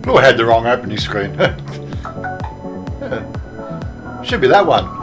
Oh, I had the wrong opening screen. Should be that one.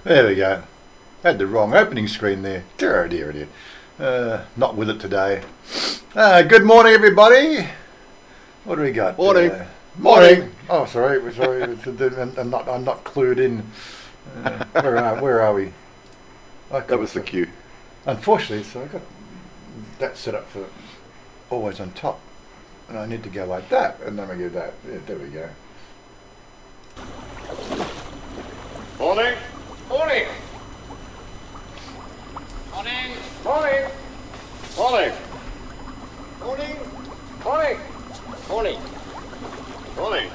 There we go. Had the wrong opening screen there. Dear, dear, dear. Not with it today. Good morning, everybody. What do we got? Morning. Morning. Oh, sorry. I'm not clued in. Where are we? That was the cue. Unfortunately, so I got that set up for always on top, and I need to go like that, and then I get that. Yeah, there we go. Morning. Morning. Morning. Morning. Morning. Morning. Morning. Morning. Morning.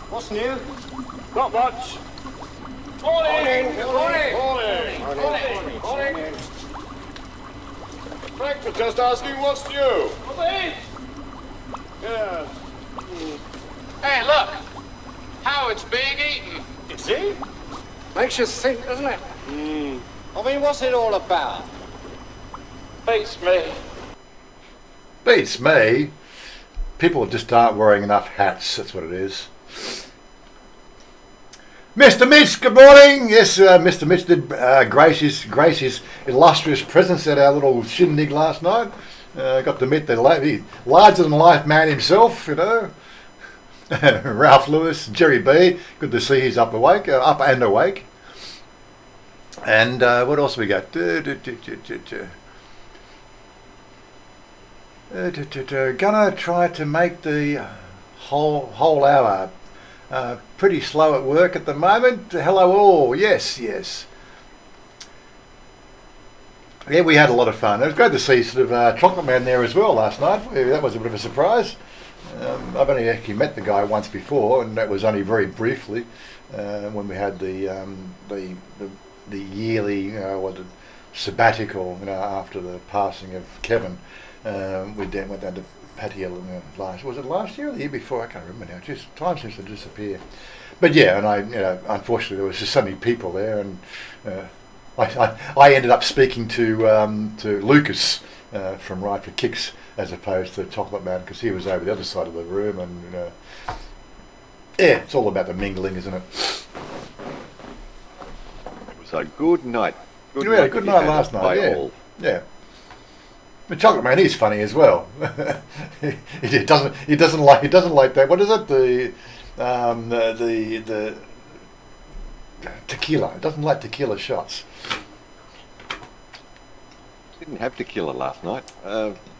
What's new? Not much. Morning. Morning. Morning. Morning. Frank was just asking what's new. Yeah. Hey, look. How it's being eaten. You see? Makes you think, doesn't it? Hmm. I mean, what's it all about? Beats me. Beats me. People just aren't wearing enough hats. That's what it is. Mr. Mitch, good morning. Yes, Mr. Mitch did grace his illustrious presence at our little shindig last night. Got to meet the larger than life man himself, you know. Ralph Lewis, Jerry B. Good to see he's up and awake. And what else we got? Gonna try to make the whole hour pretty slow at work at the moment. Hello all. Yes. Yeah, we had a lot of fun. It was great to see sort of Chocolate Man there as well last night. That was a bit of a surprise. I've only actually met the guy once before, and that was only very briefly when we had the yearly sabbatical, after the passing of Kevin. We then went down to Patio was it last year or the year before? I can't remember now. Just time seems to disappear. But yeah, and unfortunately there was just so many people there, and I ended up speaking to Lucas from Ride for Kicks as opposed to Chocolate Man, because he was over the other side of the room, and yeah, it's all about the mingling, isn't it? It was a good night. We had a good night last night. Yeah. But Chocolate Man, he's funny as well. he doesn't like that. What is it? The tequila. He doesn't like tequila shots. Didn't have tequila last night.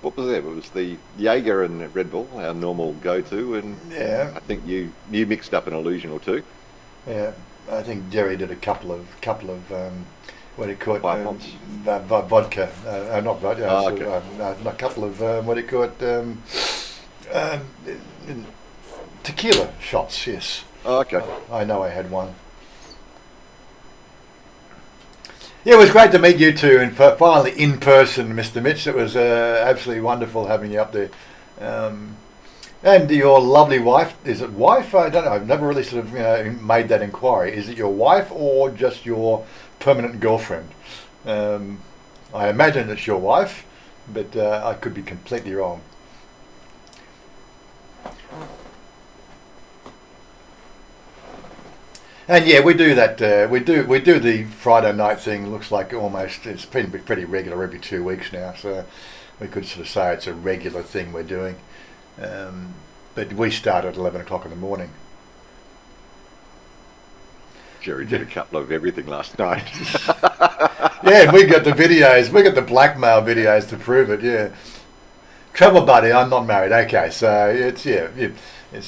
What was there? It was the Jaeger and Red Bull, our normal go-to, and yeah, I think you mixed up an illusion or two. Yeah, I think Jerry did a couple of what do you call it? Vodka. Not vodka. Okay. A couple of what do you call it? Tequila shots. Yes. Oh, okay. I know I had one. Yeah, it was great to meet you two, and finally in person, Mr. Mitch. It was absolutely wonderful having you up there. And your lovely wife, is it wife? I don't know. I've never really sort of made that inquiry. Is it your wife or just your permanent girlfriend? I imagine it's your wife, but I could be completely wrong. And yeah, we do that. We do the Friday night thing. Looks like it's been pretty regular every 2 weeks now. So we could sort of say it's a regular thing we're doing. But we start at 11 o'clock in the morning. Jerry did a couple of everything last night. Yeah, we got the videos. We got the blackmail videos to prove it. Yeah. Travel buddy, I'm not married. Okay, so it's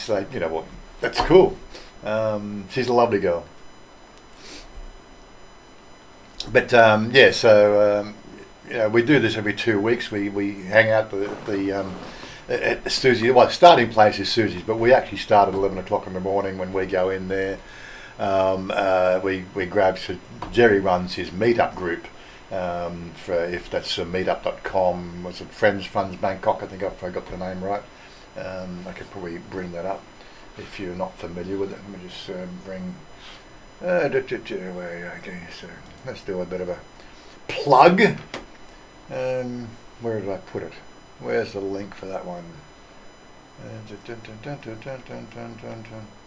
like what? That's cool. She's a lovely girl. But we do this every 2 weeks. We hang out at Susie's. Well, starting place is Susie's, but we actually start at 11 o'clock in the morning when we go in there. We grab. Jerry runs his Meetup group. If that's meetup.com, was it Friends Funds Bangkok? I think if I got the name right. I could probably bring that up if you're not familiar with it. Let me just bring. Okay, so let's do a bit of a plug. Where did I put it? Where's the link for that one?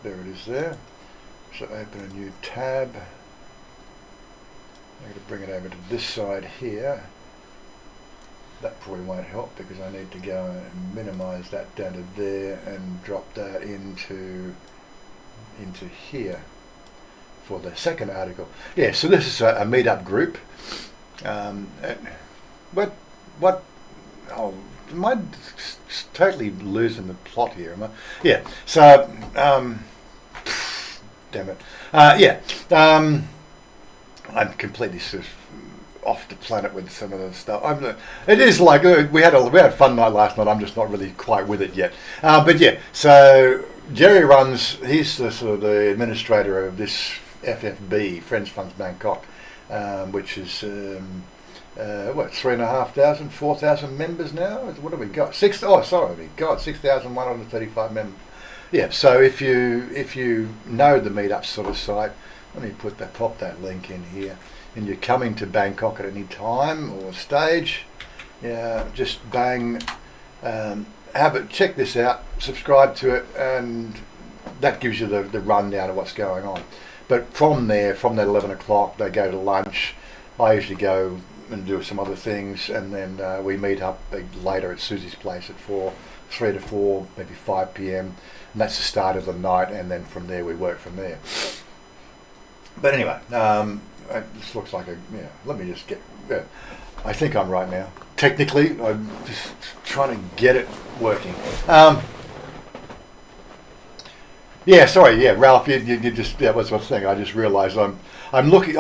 There it is there. So open a new tab. I'm going to bring it over to this side here. That probably won't help because I need to go and minimize that down to there and drop that into here for the second article. Yeah, so this is a meetup group. Am I totally losing the plot here? Am I? Yeah. So, damn it. I'm completely sort of off the planet with some of the stuff. It is like we had a fun night last night. I'm just not really quite with it yet. But yeah. So Jerry runs. He's the sort of the administrator of this FFB, Friends Funds Bangkok, which is 3,500, 4,000 members now. What have we got? 6,135 members. Yeah. So if you know the Meetup sort of site, let me pop that link in here. And you're coming to Bangkok at any time or stage, yeah, just bang, have it. Check this out. Subscribe to it, and that gives you the rundown of what's going on. But from that 11 o'clock, they go to lunch. I usually go and do some other things, and then we meet up later at Susie's place at 3 to 4, maybe 5 p.m. And that's the start of the night, and then from there we work from there. But anyway, this looks like let me just get. I think I'm right now. Technically, I'm just trying to get it working. Ralph, you just was one thing. I just realised I'm looking.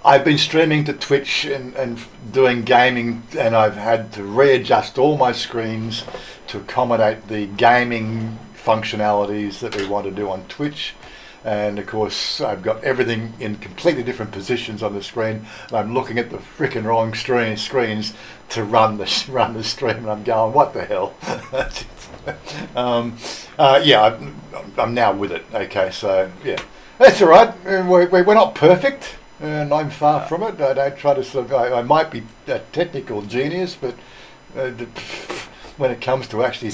I've been streaming to Twitch and doing gaming, and I've had to readjust all my screens to accommodate the gaming functionalities that we want to do on Twitch. And of course, I've got everything in completely different positions on the screen. And I'm looking at the freaking wrong screens to run the stream, and I'm going, "What the hell?" I'm now with it. Okay, so yeah, that's all right. We're not perfect, and I'm far from it. I don't try to I might be a technical genius, but when it comes to actually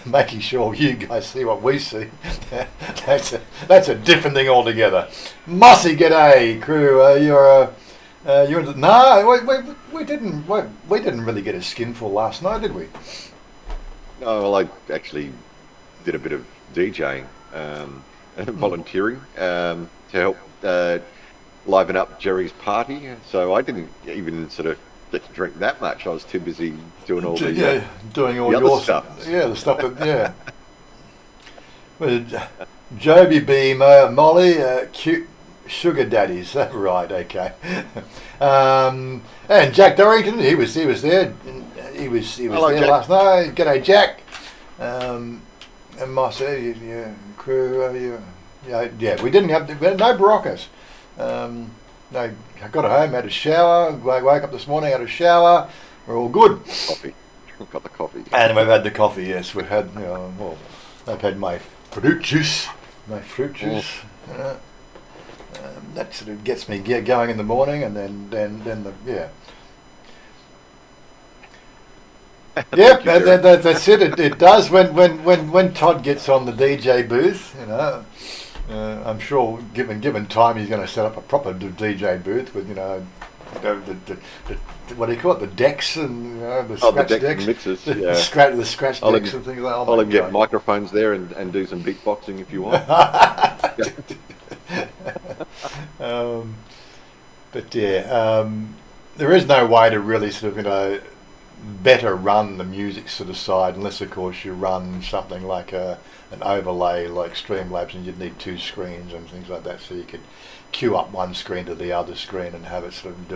making sure you guys see what we see, that's a different thing altogether. Mossy, g'day, crew. We didn't really get a skinful last night, did we? No, well, I actually did a bit of DJing, volunteering to help liven up Jerry's party. So I didn't even sort of get to drink that much. I was too busy doing all the doing all the your other stuff. Yeah, the stuff that Joby B, Molly, cute sugar daddies. Right, okay. And Jack Dorrington, he was there. He was Hello, there Jack. last night. G'day, Jack. And Mossy, crew. We didn't have no Baroccas. I got home, had a shower, woke up this morning, had a shower, we're all good. Coffee. Got the coffee. And we've had the coffee, yes. We've had, I've had my fruit juice. That sort of gets me going in the morning, and then Yep, that's it. It does when Todd gets on the DJ booth, I'm sure, given time, he's going to set up a proper DJ booth with, the what do you call it? The decks and the scratch the decks, mixers, the scratch decks and things like that. I'll even get microphones there and do some beatboxing if you want. There is no way to really sort of better run the music sort of side unless, of course, you run something like an overlay like Streamlabs, and you'd need two screens and things like that, so you could queue up one screen to the other screen and have it sort of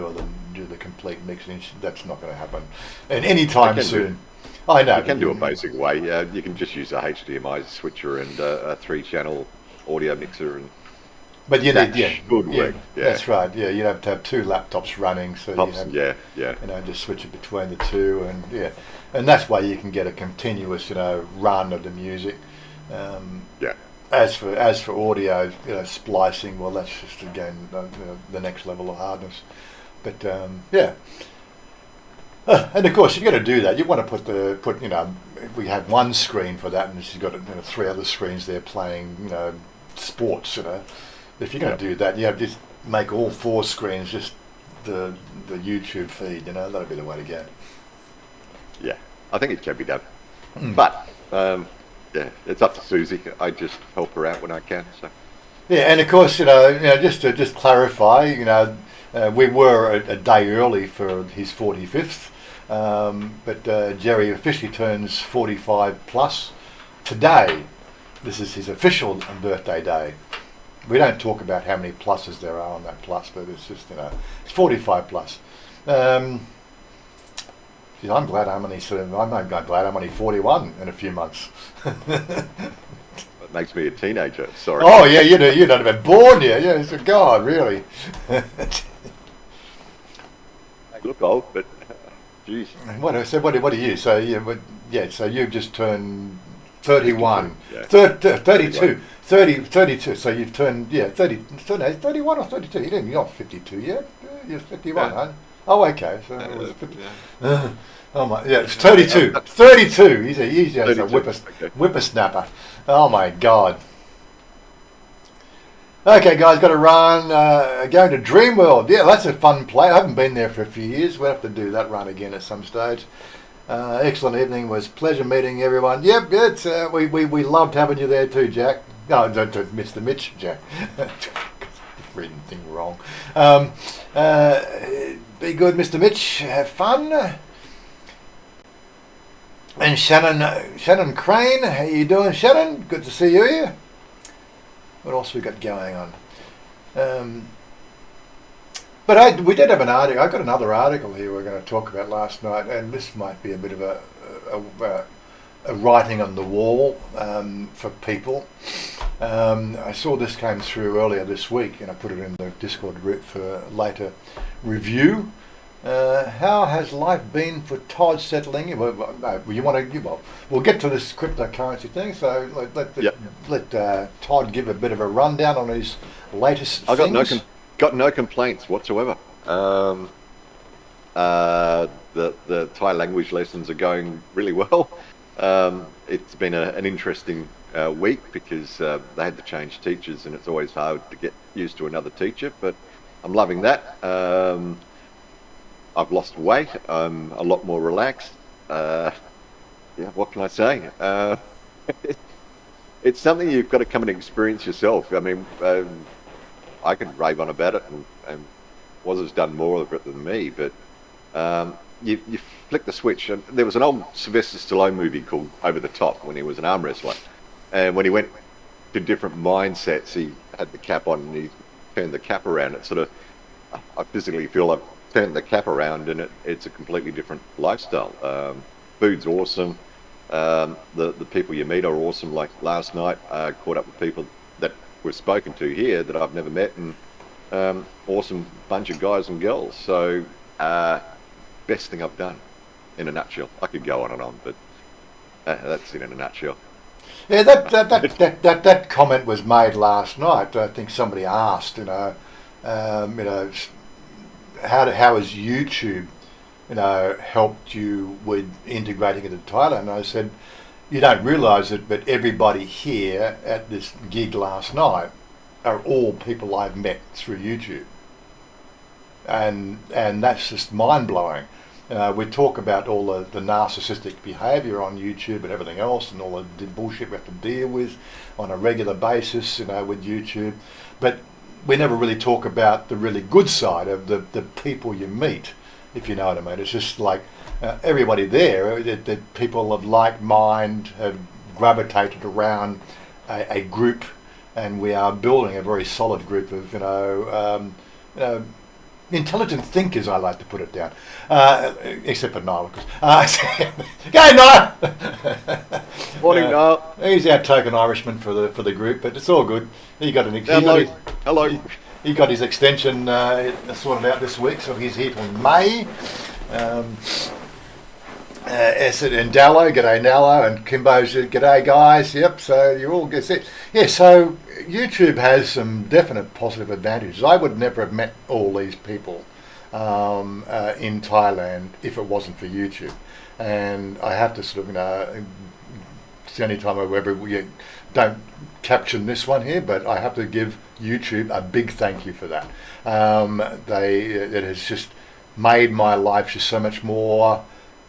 do the complete mixing. That's not going to happen and anytime soon. I know you can do a basic way. You can just use a HDMI switcher and a 3-channel audio mixer, and but you need good work. Yeah, that's right. Yeah, you have to have 2 laptops running, so you have, just switch it between the two, and that's why you can get a continuous run of the music. As for audio, splicing, well, that's just again the next level of hardness. But and of course, if you're going to do that, you want to put if we had one screen for that, and she's got 3 other screens there playing sports. If you're going to do that, you have to just make all 4 screens just the YouTube feed. That'll be the way to go. Yeah, I think it can be done, but. It's up to Susie. I just help her out when I can. So. Yeah, and of course, just to clarify, we were a day early for his 45th, but Jerry officially turns 45 plus today. This is his official birthday day. We don't talk about how many pluses there are on that plus, but it's just it's 45 plus. I'm glad I'm only 41 in a few months. It makes me a teenager. Sorry. Oh yeah, you're not even born yet. Yeah, so God, really. I look old, but geez. What are you? So you've just turned 31. 32. 32. So you've turned 31 or 32. You're not 52 yet. You're 51, huh? Oh, okay. So it was 50. Oh my, it's 32. 32. He's a whippersnapper. Oh my God. Okay, guys, got to run. Going to Dreamworld. Yeah, that's a fun play. I haven't been there for a few years. We'll have to do that run again at some stage. Excellent evening. It was pleasure meeting everyone. Yep, it's we loved having you there too, Jack. No, don't Mr. Mitch, Jack. Reading thing wrong. Be good, Mr. Mitch. Have fun. And Shannon Crane, how you doing, Shannon? Good to see you here. What else we got going on? But we did have an article. I got another article here we're going to talk about last night, and this might be a bit of a writing on the wall for people. I saw this came through earlier this week, and I put it in the Discord group for later review. How has life been for Todd settling in? We'll get to this cryptocurrency thing, so let Todd give a bit of a rundown on his latest things. Got no complaints whatsoever. The Thai language lessons are going really well. It's been an interesting week because they had to change teachers, and it's always hard to get used to another teacher, but I'm loving that. I've lost weight. I'm a lot more relaxed. What can I say? It's something you've got to come and experience yourself. I mean, I can rave on about it, and Wazza's done more of it than me, but you flick the switch. And there was an old Sylvester Stallone movie called Over the Top when he was an arm wrestler, and when he went to different mindsets, he had the cap on and he turned the cap around. It sort of, I physically feel I've turned the cap around, and it's a completely different lifestyle. Food's awesome. The people you meet are awesome. Like last night, I caught up with people that we've spoken to here that I've never met, and awesome bunch of guys and girls. So best thing I've done in a nutshell. I could go on and on, but that's it in a nutshell. Yeah, that comment was made last night. I think somebody asked, how has YouTube, helped you with integrating into Thailand? And I said, you don't realise it, but everybody here at this gig last night are all people I've met through YouTube, and that's just mind blowing. We talk about all the narcissistic behaviour on YouTube and everything else, and all the bullshit we have to deal with on a regular basis, with YouTube, but we never really talk about the really good side of the people you meet, if you know what I mean. It's just like everybody there, that people of like mind have gravitated around a group and we are building a very solid group of intelligent thinkers, I like to put it down, except for Niall, of course. Go Niall! Morning, Niall. He's our token Irishman for the group, but it's all good. He got an Hello. He got his extension sorted out this week, so he's here till May. And Dallo, g'day Dallo, and Kimbo's g'day guys. Yep, so you all get it. Yeah, so YouTube has some definite positive advantages. I would never have met all these people in Thailand if it wasn't for YouTube. And I have to sort of, it's the only time we don't caption this one here, but I have to give YouTube a big thank you for that. It has just made my life just so much more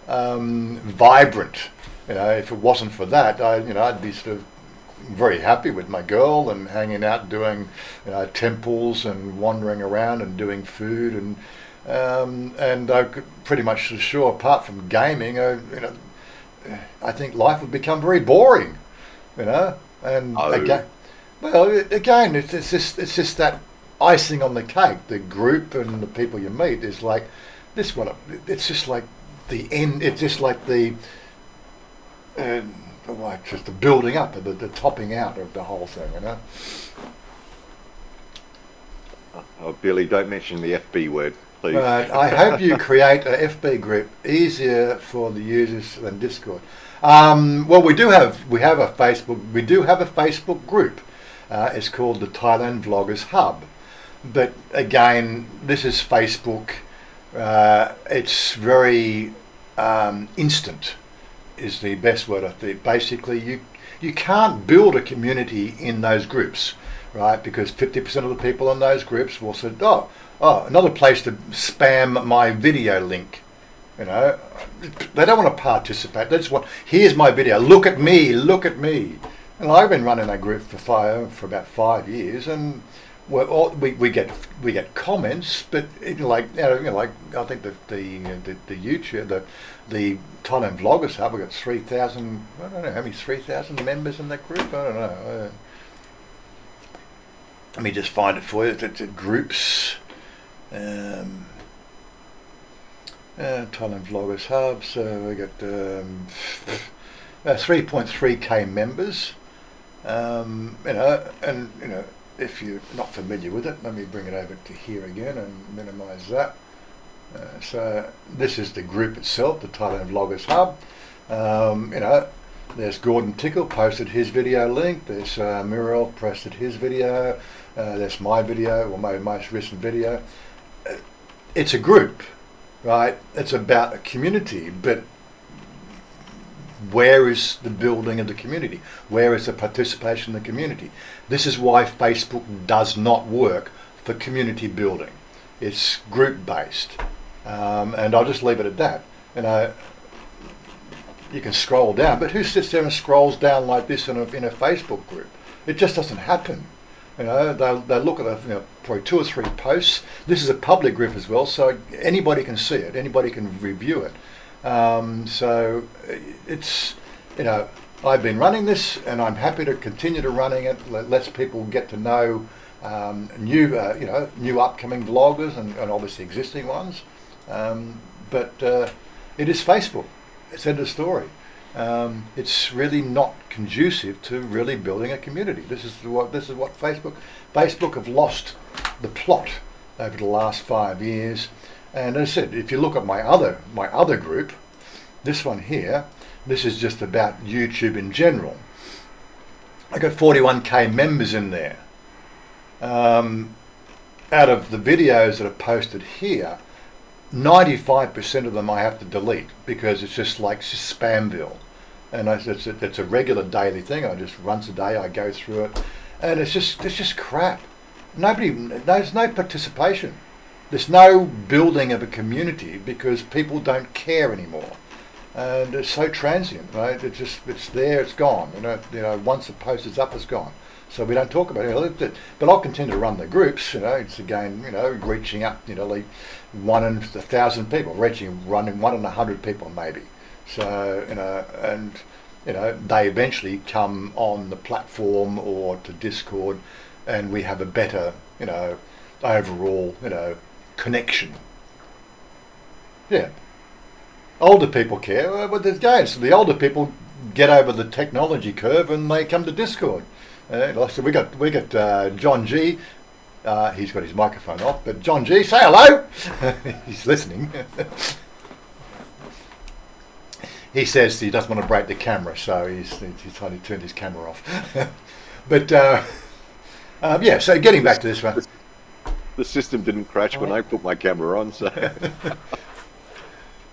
vibrant. If it wasn't for that, I'd be sort of very happy with my girl and hanging out doing temples and wandering around and doing food and I could pretty much sure, apart from gaming, I think life would become very boring, and again, it's just that icing on the cake. The group and the people you meet is like this one. It's just like the end. It's just like the just the building up, the topping out of the whole thing. Oh, Billy, don't mention the FB word, please. But I hope you create a FB group easier for the users than Discord. Well, we do have a Facebook. We do have a Facebook group. It's called the Thailand Vloggers Hub. But again, this is Facebook. It's very instant, is the best word I think. Basically, you can't build a community in those groups, right? Because 50% of the people in those groups will say, oh, another place to spam my video link. They don't want to participate. They just want, here's my video. Look at me. And I've been running that group for about 5 years, and we get comments, but I think the YouTube, the Thailand Vloggers Hub, we've got 3,000. I don't know how many 3,000 members in that group. I don't know. Let me just find it for you. It's groups. Thailand Vloggers Hub. So we got 3.3k members. If you're not familiar with it, let me bring it over to here again and minimise that. So this is the group itself, the Thailand Vloggers Hub. There's Gordon Tickle posted his video link. There's Muriel posted his video. There's my video, or my most recent video. It's a group, right? It's about a community, but where is the building of the community? Where is the participation in the community? This is why Facebook does not work for community building. It's group based, and I'll just leave it at that. You can scroll down, but who sits there and scrolls down like this in a Facebook group? It just doesn't happen. They'll look at probably 2 or 3 posts. This is a public group as well, so anybody can see it. Anybody can review it. So it's, I've been running this, and I'm happy to continue to running it. Lets people get to know new upcoming vloggers and obviously existing ones. But it is Facebook. It's end of story. It's really not conducive to really building a community. This is what Facebook have lost the plot over the last 5 years. And as I said, if you look at my other group, this one here, this is just about YouTube in general. I got 41k members in there. Out of the videos that are posted here, 95% of them I have to delete because it's just like Spamville, and it's a regular daily thing. I just once a day I go through it, and it's just crap. There's no participation. There's no building of a community because people don't care anymore, and it's so transient, right? It's there, it's gone. Once the post is up, it's gone. So we don't talk about it. But I'll continue to run the groups. It's again, reaching up, like 1 in 1,000 people, running 1 in 100 people maybe. So and they eventually come on the platform or to Discord, and we have a better, overall, connection. Yeah. Older people care, but there's games. The older people get over the technology curve and they come to Discord. So we got John G. He's got his microphone off, but John G, say hello. He's listening. He says he doesn't want to break the camera, so he's trying to turn his camera off. But yeah, so getting back to this one. The system didn't crash when I put my camera on, so.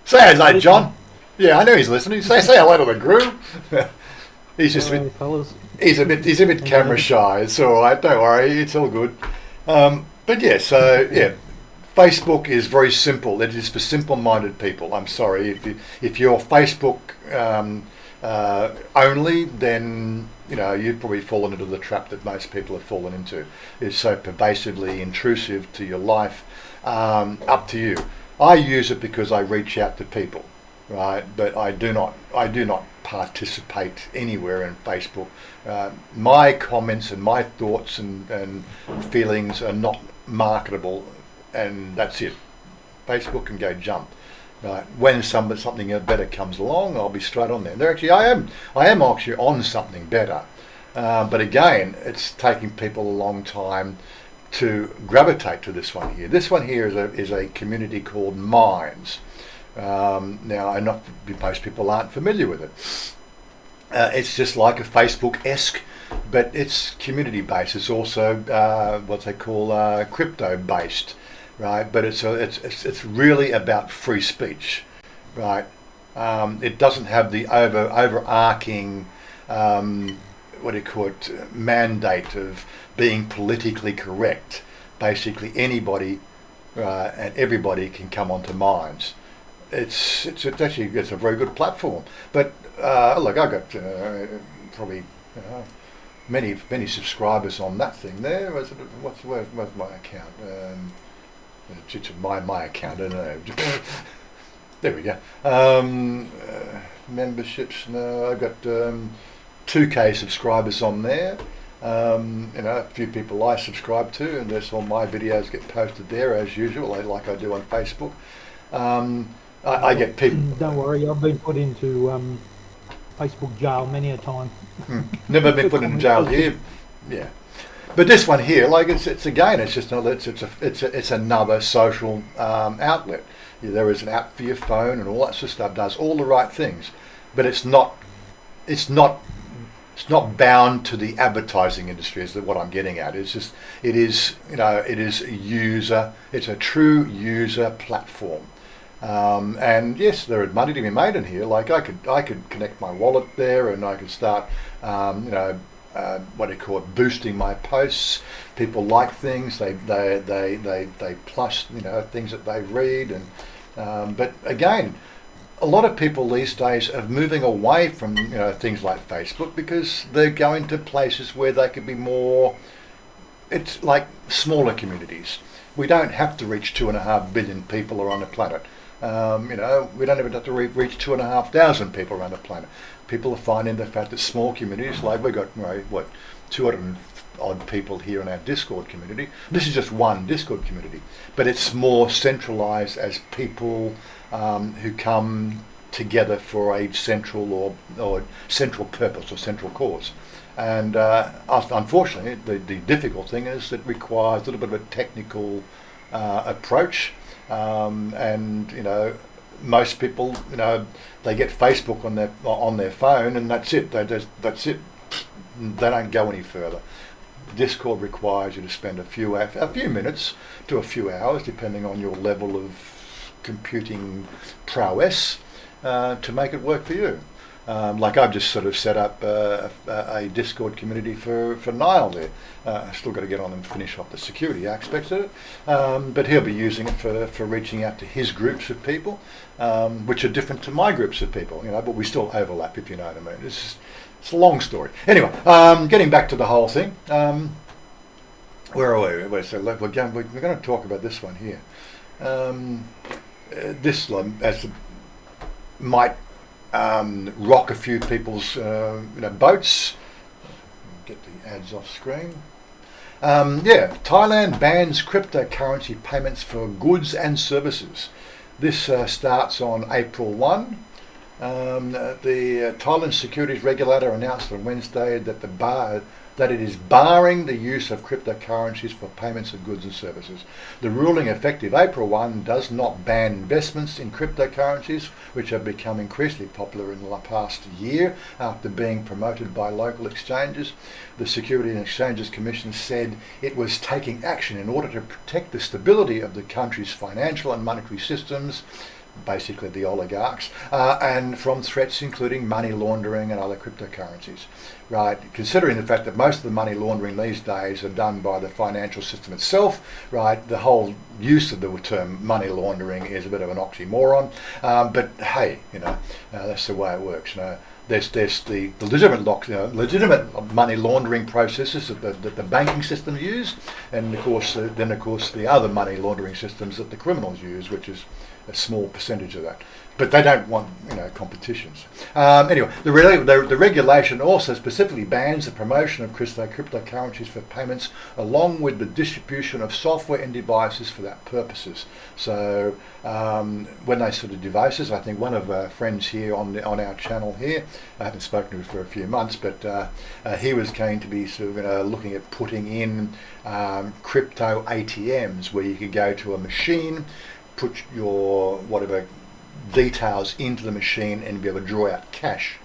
Say hello, John. Yeah, I know he's listening. Say hello to the group. He's just he's a bit camera shy. It's all right. Don't worry. It's all good. But yeah, so yeah, Facebook is very simple. It is for simple-minded people. I'm sorry if you're Facebook only, then you've probably fallen into the trap that most people have fallen into. It's so pervasively intrusive to your life. Up to you. I use it because I reach out to people, right? But I do not participate anywhere in Facebook. My comments and my thoughts and feelings are not marketable, and that's it. Facebook can go jump. Right. When something better comes along, I'll be straight on there. I am actually on something better, but again, it's taking people a long time to gravitate to this one here. This one here is a community called Minds. Now, most people aren't familiar with it. It's just like a Facebook-esque, but it's community-based. It's also what they call crypto-based, right? But it's really about free speech, right? It doesn't have the overarching mandate of being politically correct. Basically, anybody and everybody can come onto Minds. It's a very good platform. But look, I've got probably many subscribers on that thing there. Where's my account? My account. I don't know. There we go. Memberships. No, I've got 2K subscribers on there. A few people I subscribe to, and that's all my videos get posted there as usual, like I do on Facebook. I get people. Don't worry, I've been put into Facebook jail many a time. Never been put in jail here. Yeah, but this one here, like it's just another. It's another social outlet. There is an app for your phone and all that sort of stuff. Does all the right things, but it's not bound to the advertising industry. Is what I'm getting at. It's a true user platform. And yes, there is money to be made in here. Like I could connect my wallet there, and I could start, boosting my posts. People like things. They plus things that they read, and but again, a lot of people these days are moving away from things like Facebook because they're going to places where they could be more. It's like smaller communities. We don't have to reach 2.5 billion people around the planet. We don't even have to reach 2,500 people around the planet. People are finding the fact that small communities, like we've got 200 odd people here in our Discord community. This is just one Discord community, but it's more centralized as people who come together for a central or central purpose or central cause. And unfortunately, the difficult thing is that it requires a little bit of a technical approach. And most people, they get Facebook on their phone, and that's it. That's it. They don't go any further. Discord requires you to spend a few minutes to a few hours, depending on your level of computing prowess, to make it work for you. Like I've just sort of set up a Discord community for Niall there. I've still got to get on and finish off the security aspects of it, but he'll be using it for reaching out to his groups of people, which are different to my groups of people, but we still overlap, if you know what I mean. It's a long story. Anyway, getting back to the whole thing, where are we? So we're going to talk about this one here. This one might rock a few people's boats. Get the ads off screen. Thailand bans cryptocurrency payments for goods and services. This starts on April 1. The Thailand securities regulator announced on Wednesday that it is barring the use of cryptocurrencies for payments of goods and services. The ruling, effective April 1, does not ban investments in cryptocurrencies, which have become increasingly popular in the past year after being promoted by local exchanges. The Securities and Exchanges Commission said it was taking action in order to protect the stability of the country's financial and monetary systems, basically the oligarchs, and from threats including money laundering and other cryptocurrencies. Right, considering the fact that most of the money laundering these days are done by the financial system itself, right, the whole use of the term money laundering is a bit of an oxymoron. But hey, that's the way it works. There's the legitimate money laundering processes that the banking systems use, and of course the other money laundering systems that the criminals use, which is a small percentage of that. But they don't want competitions. Anyway, the regulation also specifically bans the promotion of cryptocurrencies for payments, along with the distribution of software and devices for that purposes. So when they sort of devices, I think one of our friends here on our channel here, I haven't spoken to him for a few months, but he was going to be sort of looking at putting in crypto ATMs where you could go to a machine, put your whatever details into the machine and be able to draw out cash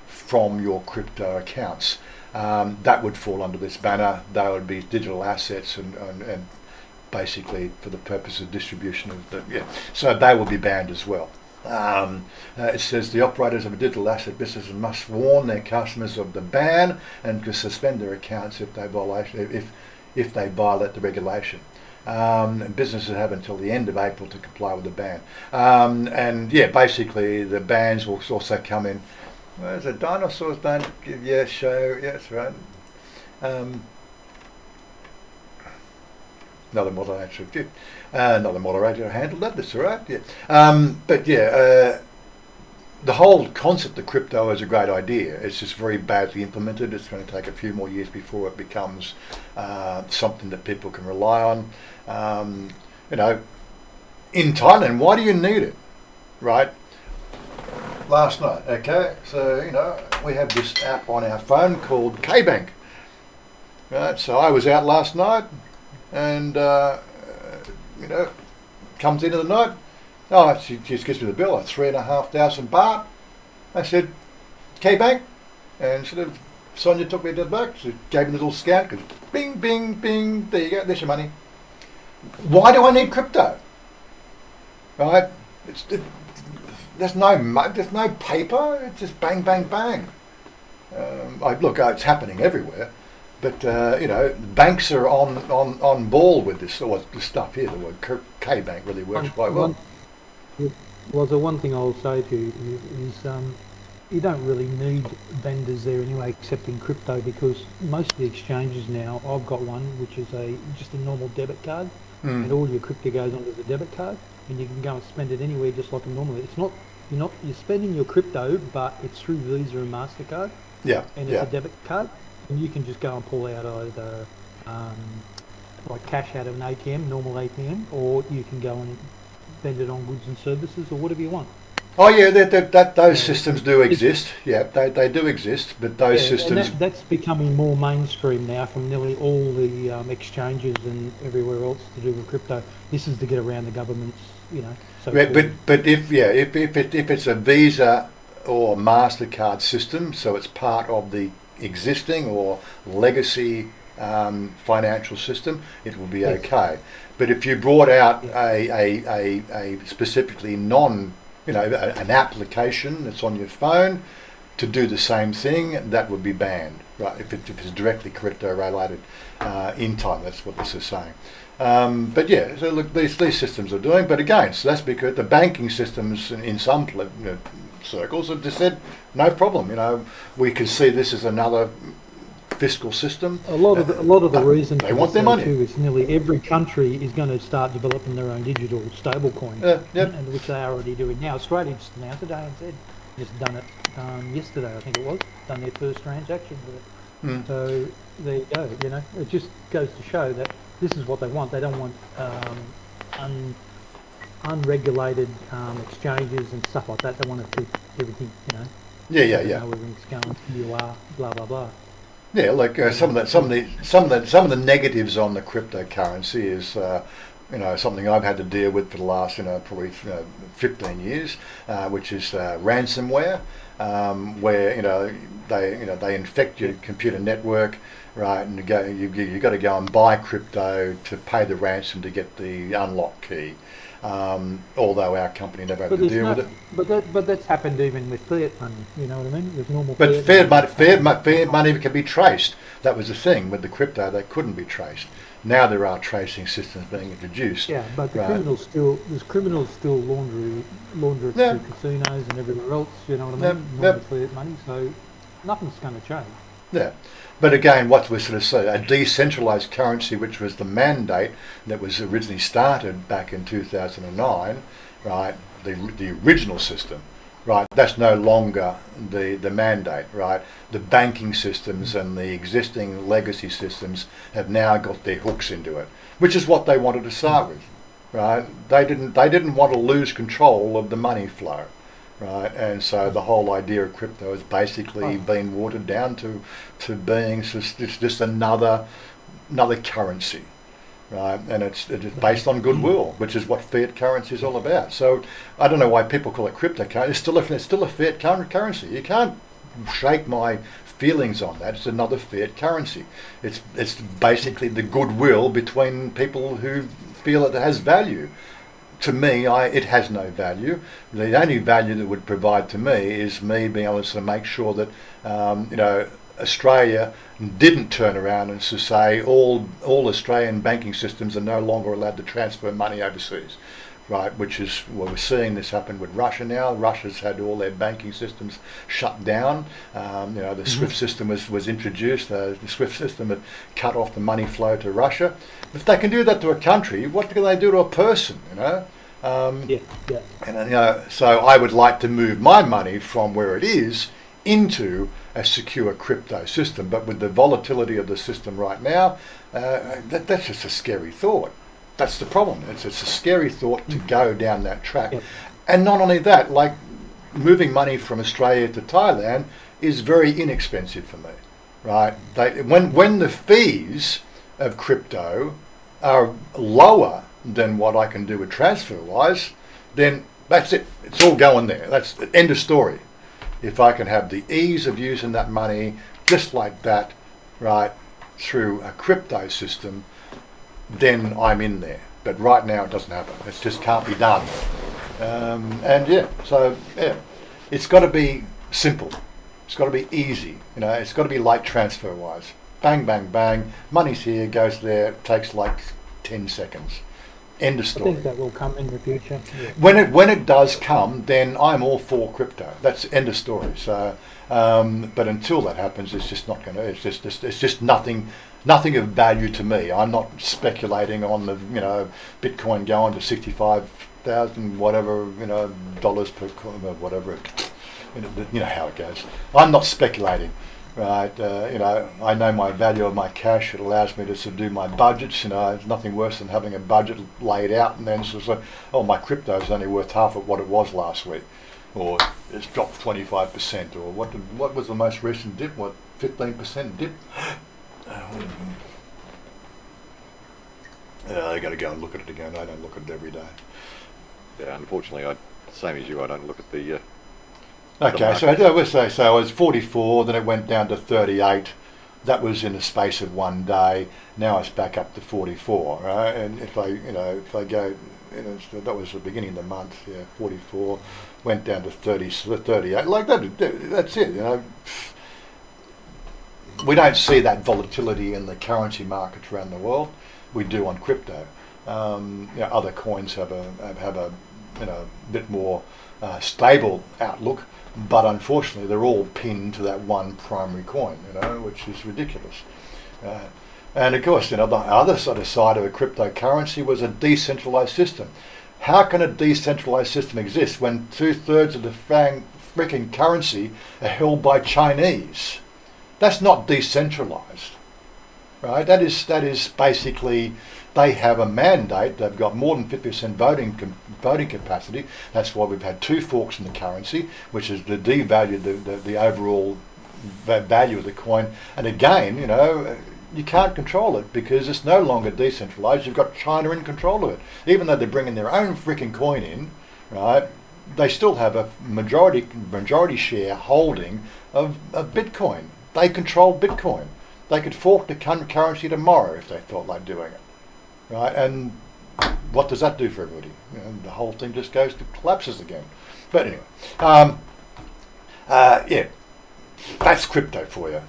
from your crypto accounts. That would fall under this banner. They would be digital assets and basically for the purpose of distribution of so they will be banned as well. It says the operators of a digital asset business must warn their customers of the ban and to suspend their accounts if they violate the regulation. Businesses have until the end of April to comply with the ban. Basically the bans will also come in. Where's the dinosaurs don't show? Yeah, that's right. Another moderator handled that. That's all right. Yeah. The whole concept of crypto is a great idea. It's just very badly implemented. It's going to take a few more years before it becomes something that people can rely on. In Thailand, why do you need it? Right? Last night, okay? So, we have this app on our phone called K-Bank. Right? So I was out last night and, comes into the night. Oh, she just gives me the bill, 3,500 baht. I said, K-Bank? And sort of, Sonia took me to the back, she gave me a little scan, goes, bing, bing, bing, there you go, there's your money. Why do I need crypto? Right? There's no paper, it's just bang, bang, bang. It's happening everywhere. But banks are on ball with this. The stuff here, the word K-Bank really works quite well. Well, the one thing I'll say to you is you don't really need vendors there anyway, except in crypto, because most of the exchanges now, I've got one which is just a normal debit card, and all your crypto goes onto the debit card, and you can go and spend it anywhere just like normally. It's not you're spending your crypto, but it's through Visa and MasterCard. Yeah. And it's a debit card, and you can just go and pull out either like cash out of an ATM, normal ATM, or you can go and spend it on goods and services or whatever you want. Oh yeah, those systems do exist. Yeah, they do exist, but those systems... And that's becoming more mainstream now from nearly all the exchanges and everywhere else to do with crypto. This is to get around the government's, But if it's a Visa or MasterCard system, so it's part of the existing or legacy financial system, it will be okay. But if you brought out a specifically an application that's on your phone to do the same thing, that would be banned, right? If it's directly crypto related in time, that's what this is saying. So look, these systems are doing, but again, so that's because the banking systems in some circles have just said no problem. We can see this as another fiscal system. A lot of the reason they want their money too is nearly every country is going to start developing their own digital stable coin, and which they are already doing now. Australia just announced it, ANZ just done it yesterday, I think it was, done their first transaction with it. Mm. So there you go. You know, it just goes to show that this is what they want. They don't want unregulated exchanges and stuff like that. They want to keep everything, you know. Yeah. Know everything's going. You are blah blah blah. Yeah, like some of the negatives on the cryptocurrency is something I've had to deal with for the last probably 15 years, which is ransomware, where they infect your computer network, right? And you got to go and buy crypto to pay the ransom to get the unlock key. Although our company never had to deal with it. But that's happened even with fiat money. You know what I mean? With normal. But fiat money can be traced. That was the thing with the crypto; they couldn't be traced. Now there are tracing systems being introduced. Yeah, but there's criminals still launder it through casinos and everywhere else. You know what I mean? Normal fiat money, so nothing's going to change. Yeah. But again, what we sort of say, a decentralised currency, which was the mandate that was originally started back in 2009, right? The original system, right? That's no longer the mandate, right? The banking systems and the existing legacy systems have now got their hooks into it, which is what they wanted to start with, right? They didn't want to lose control of the money flow. Right, and so the whole idea of crypto has basically been watered down to being just another currency, right? And it's based on goodwill, which is what fiat currency is all about. So I don't know why people call it cryptocurrency. It's still a fiat currency. You can't shake my feelings on that. It's another fiat currency. It's basically the goodwill between people who feel it has value. To me, it has no value. The only value that would provide to me is me being able to make sure that Australia didn't turn around and to say all Australian banking systems are no longer allowed to transfer money overseas, right? Which is we're seeing this happen with Russia now. Russia's had all their banking systems shut down. The SWIFT system was introduced. The SWIFT system had cut off the money flow to Russia. If they can do that to a country, what can they do to a person? And so I would like to move my money from where it is into a secure crypto system. But with the volatility of the system right now, that's just a scary thought. That's the problem. It's a scary thought to go down that track. Yeah. And not only that, like moving money from Australia to Thailand is very inexpensive for me, right? When the fees of crypto are lower than what I can do with TransferWise, then that's it. It's all going there. That's the end of story. If I can have the ease of using that money just like that, right, through a crypto system, then I'm in there. But right now it doesn't happen. It just can't be done. It's got to be simple. It's got to be easy. It's got to be like TransferWise. Bang, bang, bang. Money's here, goes there. Takes like 10 seconds. End of story. I think that will come in the future. Yeah. When it does come, then I'm all for crypto. That's end of story. So, but until that happens, it's just not going to. It's just nothing of value to me. I'm not speculating on the Bitcoin going to 65,000 whatever dollars per coin, whatever. How it goes. I'm not speculating. Right, I know my value of my cash. It allows me to do my budgets. It's nothing worse than having a budget laid out and then sort of say, oh, my crypto is only worth half of what it was last week, or it's dropped 25%, or what was the most recent dip? 15% dip? I got to go and look at it again. I don't look at it every day. Yeah, unfortunately, same as you. I don't look at the. Okay, so I would say I was 44, then it went down to 38. That was in the space of one day. Now it's back up to 44, right? And if I go, that was the beginning of the month. 44, went down to 38. Like that, that's it. We don't see that volatility in the currency markets around the world. We do on crypto. Other coins have a bit more stable outlook. But unfortunately, they're all pinned to that one primary coin, which is ridiculous. And of course, the other sort of side of a cryptocurrency was a decentralized system. How can a decentralized system exist when 2/3 of the freaking currency are held by Chinese. That's not decentralised, right? That is basically, they have a mandate. They've got more than 50% voting capacity. That's why we've had two forks in the currency, which is to devalue the overall value of the coin. And again, you know, you can't control it because it's no longer decentralised. You've got China in control of it. Even though they're bringing their own freaking coin in, right, they still have a majority share holding of Bitcoin. They control Bitcoin. They could fork the currency tomorrow if they felt like doing it, right? And what does that do for everybody? You know, the whole thing just goes to collapses again. But anyway, yeah, that's crypto for you.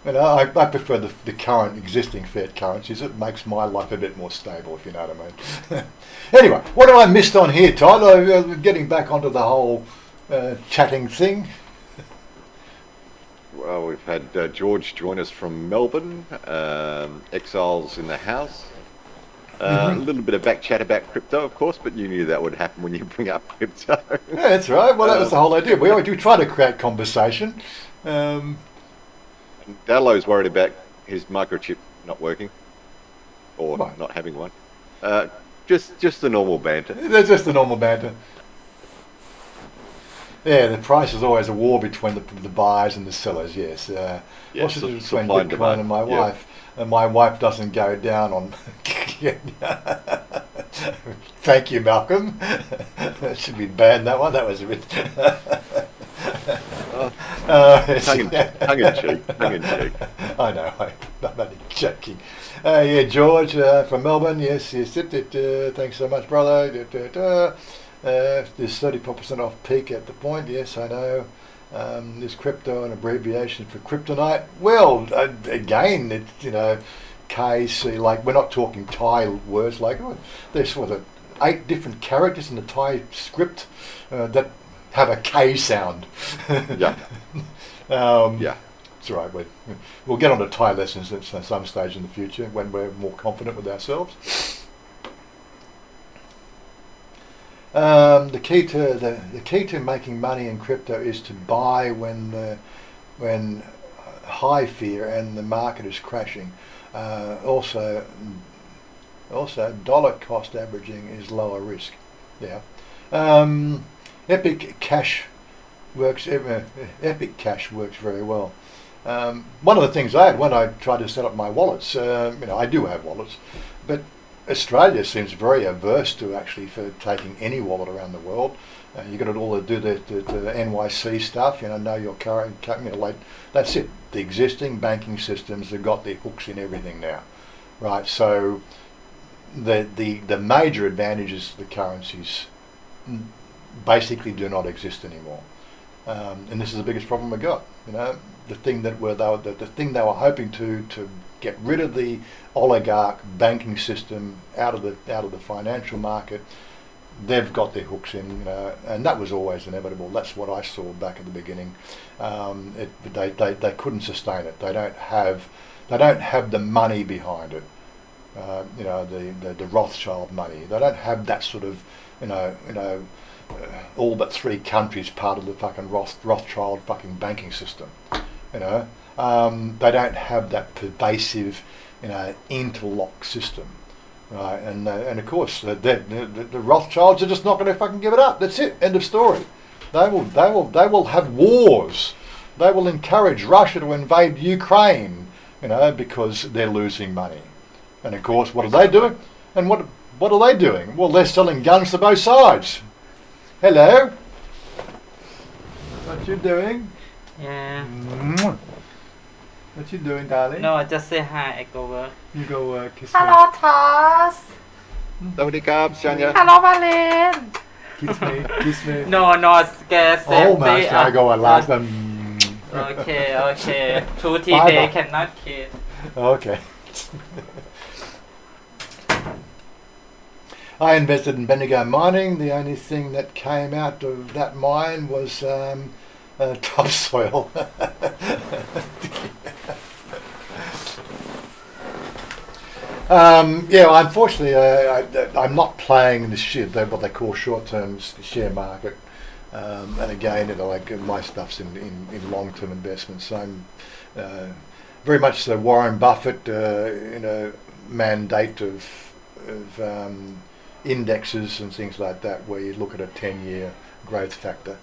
You know, I prefer the current existing fiat currencies. It makes my life a bit more stable, if you know what I mean. Anyway, what have I missed on here, Todd? Getting back onto the whole chatting thing. Well, we've had George join us from Melbourne, Exiles in the house. A little bit of back chat about crypto, of course, but you knew that would happen when you bring up crypto. Yeah, that's right. Well, that was the whole idea. We always do try to create conversation. Dallo's worried about his microchip not working, or Right. not having one. Just the normal banter. That's just the normal banter. Yeah, the price is always a war between the buyers and the sellers, yes. Yeah, What's the difference between supply and Bitcoin demand, and my yeah. wife? And my wife doesn't go down on... Thank you, Malcolm. That should be banned, that one. That was a bit... Tongue in cheek. I know, I'm only joking. Yeah, George from Melbourne, yes. Thanks so much, brother. There's 34% off peak at the point, yes, I know. Is crypto an abbreviation for kryptonite? Well, again, it's, you know, KC, like, we're not talking Thai words, like, there's what, 8 different characters in the Thai script that have a K sound. Yeah. Yeah. It's all right, we'll get on to Thai lessons at some stage in the future when we're more confident with ourselves. The key to making money in crypto is to buy when high fear and the market is crashing. Also dollar cost averaging is lower risk. Yeah. Epic Cash works very well. One of the things I had when I tried to set up my wallets, you know, I do have wallets, but Australia seems very averse to actually for taking any wallet around the world. You got to all do the NYC stuff, you know your current, you know, like that's it. The existing banking systems have got their hooks in everything now, right? So the major advantages of the currencies basically do not exist anymore, and this is the biggest problem we got. You know, the thing they were hoping to get rid of the oligarch banking system out of the financial market. They've got their hooks in, you know, and that was always inevitable. That's what I saw back at the beginning. They couldn't sustain it. They don't have the money behind it. You know, the Rothschild money. They don't have that sort of, you know, all but 3 countries part of the fucking Rothschild fucking banking system. You know, they don't have that pervasive, you know, interlock system, right? And of course the Rothschilds are just not going to fucking give it up. That's it. End of story. They will have wars. They will encourage Russia to invade Ukraine, you know, because they're losing money. And of course, what are they doing? And what are they doing? Well, they're selling guns to both sides. Hello. What you doing? Yeah. What you doing, darling? No, just say hi. I go work. You go kiss Hello, Toss. Sawadee krab, Chanya. Hello, Valen. me. Kiss me. No, scare Oh, safety. master, I go and last them. Okay. 2 Bye, they bye. cannot kiss. Okay. I invested in Bendigo mining. The only thing that came out of that mine was topsoil. Yeah, unfortunately, I'm not playing the what they call short-term share market. And again, like my stuff's in long-term investments. So I'm very much the Warren Buffett, mandate of indexes and things like that, where you look at a 10-year growth factor.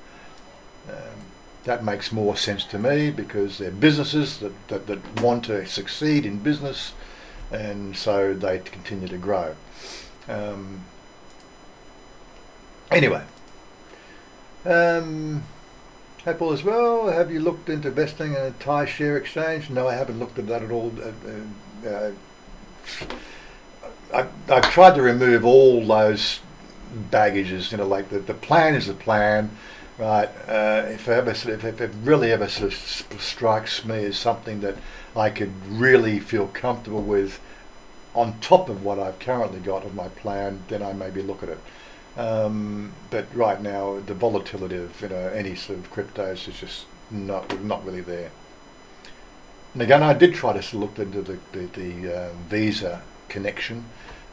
That makes more sense to me because they're businesses that want to succeed in business, and so they continue to grow. Anyway, Apple as well. Have you looked into investing in a Thai share exchange? No, I haven't looked at that at all. I've tried to remove all those baggages. Like the plan is the plan, right? If it really ever sort of strikes me as something that I could really feel comfortable with, on top of what I've currently got of my plan, then I maybe look at it. But right now, the volatility of any sort of cryptos is just not really there. And again, I did try to look into the Visa connection,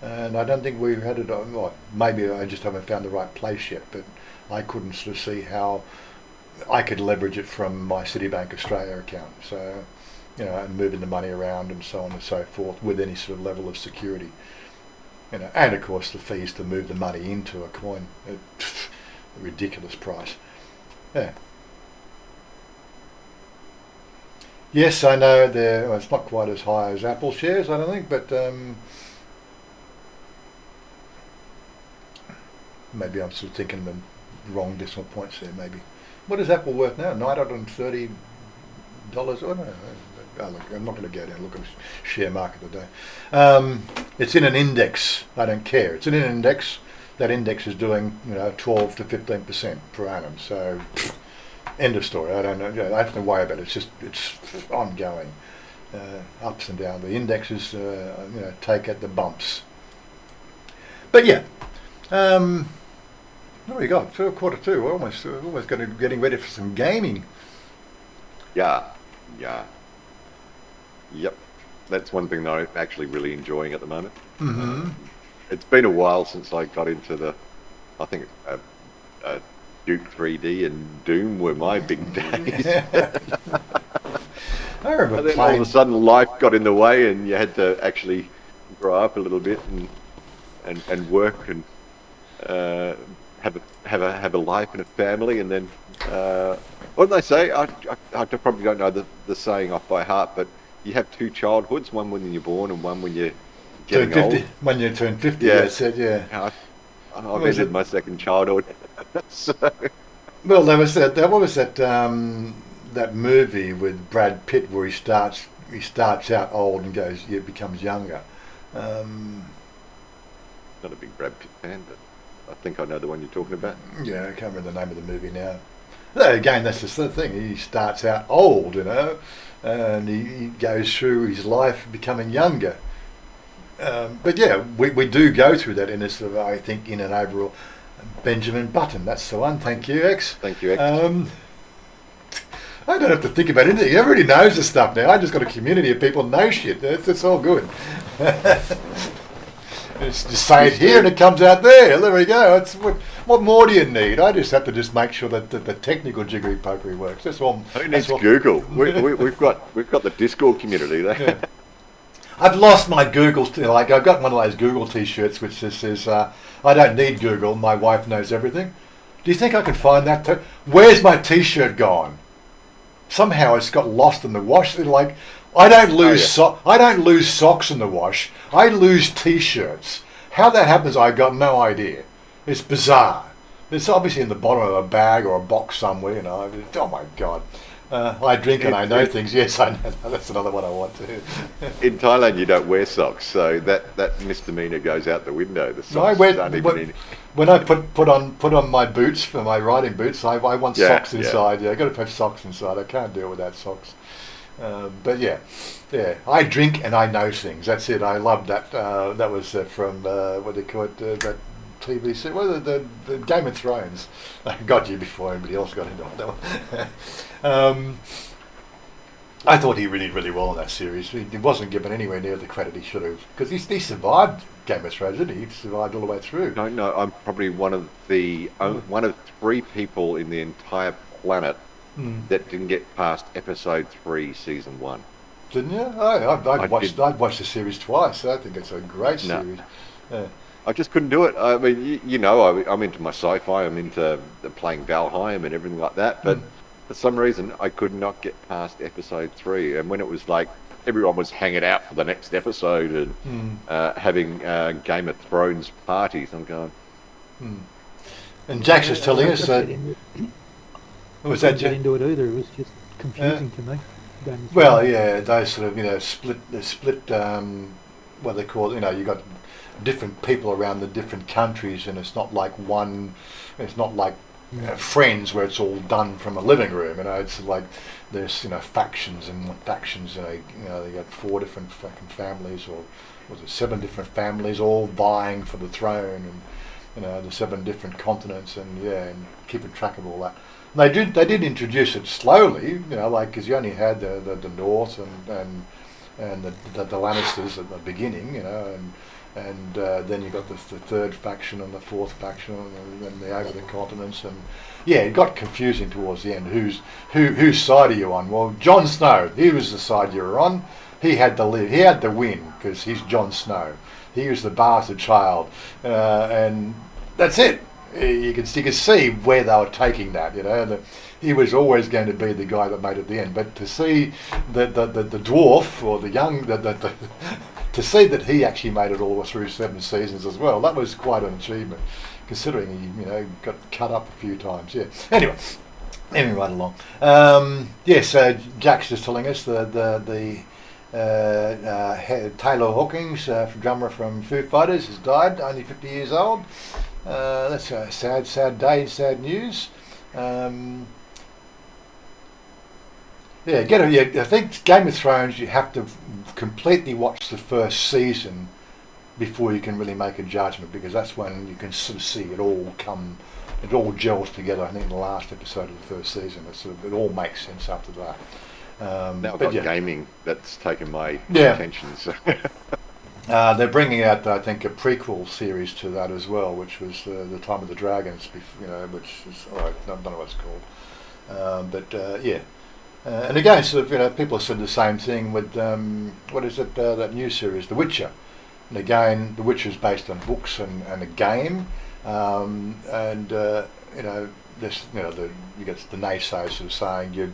and I don't think we've had it on. Well, maybe I just haven't found the right place yet, but I couldn't sort of see how I could leverage it from my Citibank Australia account. So, and moving the money around and so on and so forth with any sort of level of security. And of course the fees to move the money into a coin, a ridiculous price. Yeah. Yes, I know it's not quite as high as Apple shares, I don't think, but maybe I'm still thinking the wrong decimal points there. Maybe. What is Apple worth now? $930. Oh no. Look, I'm not going to go down and look at the share market today. It's in an index. I don't care. It's in an index. That index is doing 12 to 15% per annum. So end of story. I don't know. I don't have to worry about it. It's ongoing, ups and downs. The indexes take at the bumps. But yeah, what do we got? Quarter two. We're almost getting ready for some gaming. Yeah. Yep, that's one thing that I'm actually really enjoying at the moment. Mm-hmm. It's been a while since I got into Duke 3D and Doom were my big days. I remember And then playing. all of a sudden life got in the way and you had to actually grow up a little bit and work and have a life and a family, and then what did they say? I probably don't know the saying off by heart, but you have two childhoods, one when you're born and one when you're getting turn 50, old. when you turn 50, Yeah. they said, yeah. I've ended my second childhood. So, Well, there was that. What was that? That movie with Brad Pitt where he starts out old and becomes younger. not a big Brad Pitt fan, but I think I know the one you're talking about. Yeah, I can't remember the name of the movie now. Again, that's the sort of thing. He starts out old, and he goes through his life becoming younger. But yeah, we do go through that in a sort of, I think, in an overall. Benjamin Button, that's the one. Thank you, X. Thank you, X. I don't have to think about anything. Everybody knows the stuff now. I just got a community of people who know shit. It's all good. Just say it here and it comes out there. There we go. What more do you need? I just have to make sure that the technical jiggery pokery works. That's all. Who needs Google? We've got the Discord community there. Yeah. I've lost my Google. I've got one of those Google T-shirts which just says, "I don't need Google. My wife knows everything." Do you think I can find that? Where's my T-shirt gone? Somehow it's got lost in the wash. I don't lose I don't lose socks in the wash. I lose T-shirts. How that happens, I got no idea. It's bizarre. It's obviously in the bottom of a bag or a box somewhere. Oh my God. I drink and I know things. Yes, I know. That's another one I want to. In Thailand, you don't wear socks, so that misdemeanor goes out the window. The No, socks aren't even in. when I put on my boots for my riding boots, I want socks inside. Yeah, I got to have socks inside. I can't deal without socks. But yeah, I drink and I know things. That's it. I love that. That was from what they call it, that TV series, well, the Game of Thrones. I got you before anybody else got into that one. I thought he did really well in that series. He wasn't given anywhere near the credit he should have, because he survived Game of Thrones, didn't he? He survived all the way through. No, I'm probably one of 3 people in the entire planet that didn't get past episode 3, season 1. Didn't you? I've watched the series twice. I think it's a great series. I just couldn't do it. I mean, you know, I'm into my sci-fi. I'm into playing Valheim and everything like that. But for some reason, I could not get past episode 3. And when it was like everyone was hanging out for the next episode and having Game of Thrones parties, I'm going. And Jack's just telling us that. I didn't get into it either. It was just confusing to me. Well, yeah, those sort of split. What they call it. You got different people around the different countries, and it's not like one. It's not like Friends where it's all done from a living room. It's like there's factions and factions. They got 4 different fucking families, or was it 7 different families all vying for the throne, and the 7 different continents, and keeping track of all that. And they did introduce it slowly, because you only had the North and the Lannisters at the beginning, and then you got the 3rd faction and the 4th faction and the over the continents, and it got confusing towards the end. Whose side are you on? Well, Jon Snow, he was the side you were on. He had the win because he's Jon Snow. He was the bastard child, and that's it. You could see where they were taking that. He was always going to be the guy that made it at the end. But to see the dwarf or the young to see that he actually made it all through 7 seasons as well, that was quite an achievement, considering he got cut up a few times. Yeah. Anyway, moving right along. So Jack's just telling us the Taylor Hawkins, drummer from Foo Fighters, has died, only 50 years old. That's a sad day, sad news. I think Game of Thrones, you have to completely watch the first season before you can really make a judgment, because that's when you can sort of see it all gels together. I think in the last episode of the first season, it all makes sense after that. Now I've got gaming that's taken my attention. So. They're bringing out, I think, a prequel series to that as well, which was the Time of the Dragons, which is, I don't know what it's called. And again, people have said the same thing with, that new series, The Witcher. And again, The Witcher is based on books and a game, you get the naysayers sort of saying you're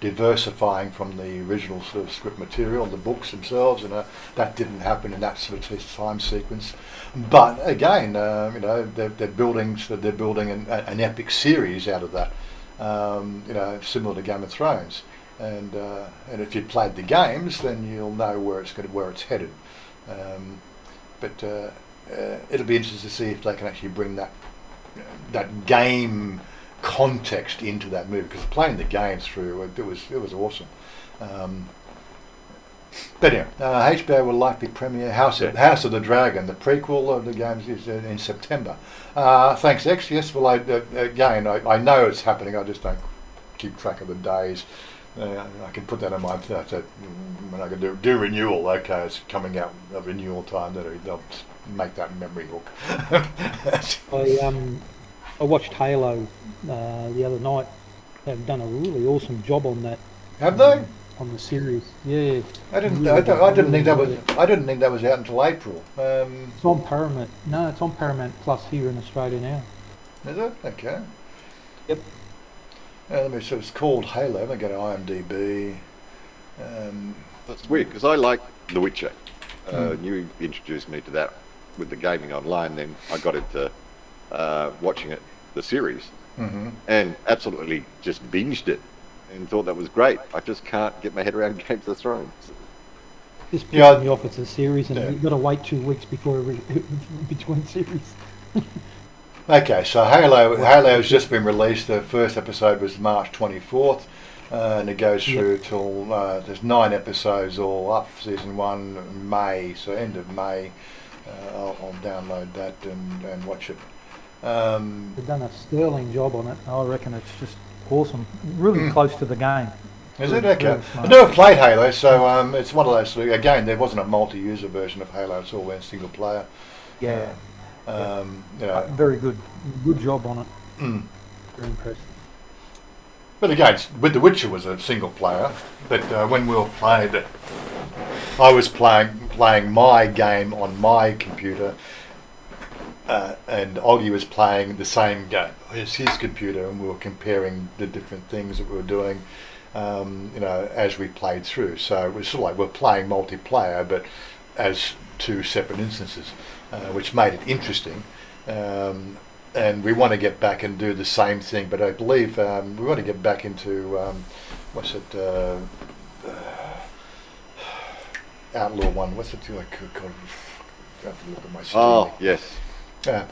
diversifying from the original sort of script material, the books themselves, and that didn't happen in that sort of time sequence. But again, they're building an epic series out of that, similar to Game of Thrones. And if you played the games, then you'll know where it's headed. It'll be interesting to see if they can actually bring that game context into that movie, because playing the games through it was awesome. But anyway, HBO will likely premiere House of the Dragon, the prequel of the games, is in September. Thanks, X. Yes, well, I know it's happening. I just don't keep track of the days. I can put that on my when I can do renewal. Okay, it's coming out at renewal time. They'll make that memory hook. I watched Halo the other night. They've done a really awesome job on that. Have they? On the series, yeah. I didn't think that was out until April. It's on Paramount. No, it's on Paramount Plus here in Australia now. Is it? Okay. Yep. So it's called Halo. I'm going to go to IMDb. That's weird, because I like The Witcher. You introduced me to that with the gaming online, then I got into watching it, the series, and absolutely just binged it and thought that was great. I just can't get my head around Games of Thrones. Just pissing me off, it's a series, and you've got to wait 2 weeks before between series. Okay, so Halo has just been released. The first episode was March 24th, and it goes through till there's 9 episodes all up. Season 1 May, so end of May. I'll download that and watch it. They've done a sterling job on it. I reckon it's just awesome. Really close to the game. Is it? Very, Okay. very I smart. never played Halo, so it's one of those. Again, there wasn't a multi-user version of Halo. It's all single player. Yeah. You know, Very good. Good job on it. mm. Very impressed. But again, with The Witcher was a single player. But when we were playing it, I was playing my game on my computer, and Ollie was playing the same game as his computer, and we were comparing the different things that we were doing, you know, as we played through. So it was sort of like we're playing multiplayer, but as two separate instances, which made it interesting. And we want to get back and do the same thing, but I believe we want to get back into what's it? Outlaw one. What's it? I have to look at my screen. Oh, yes. Yeah.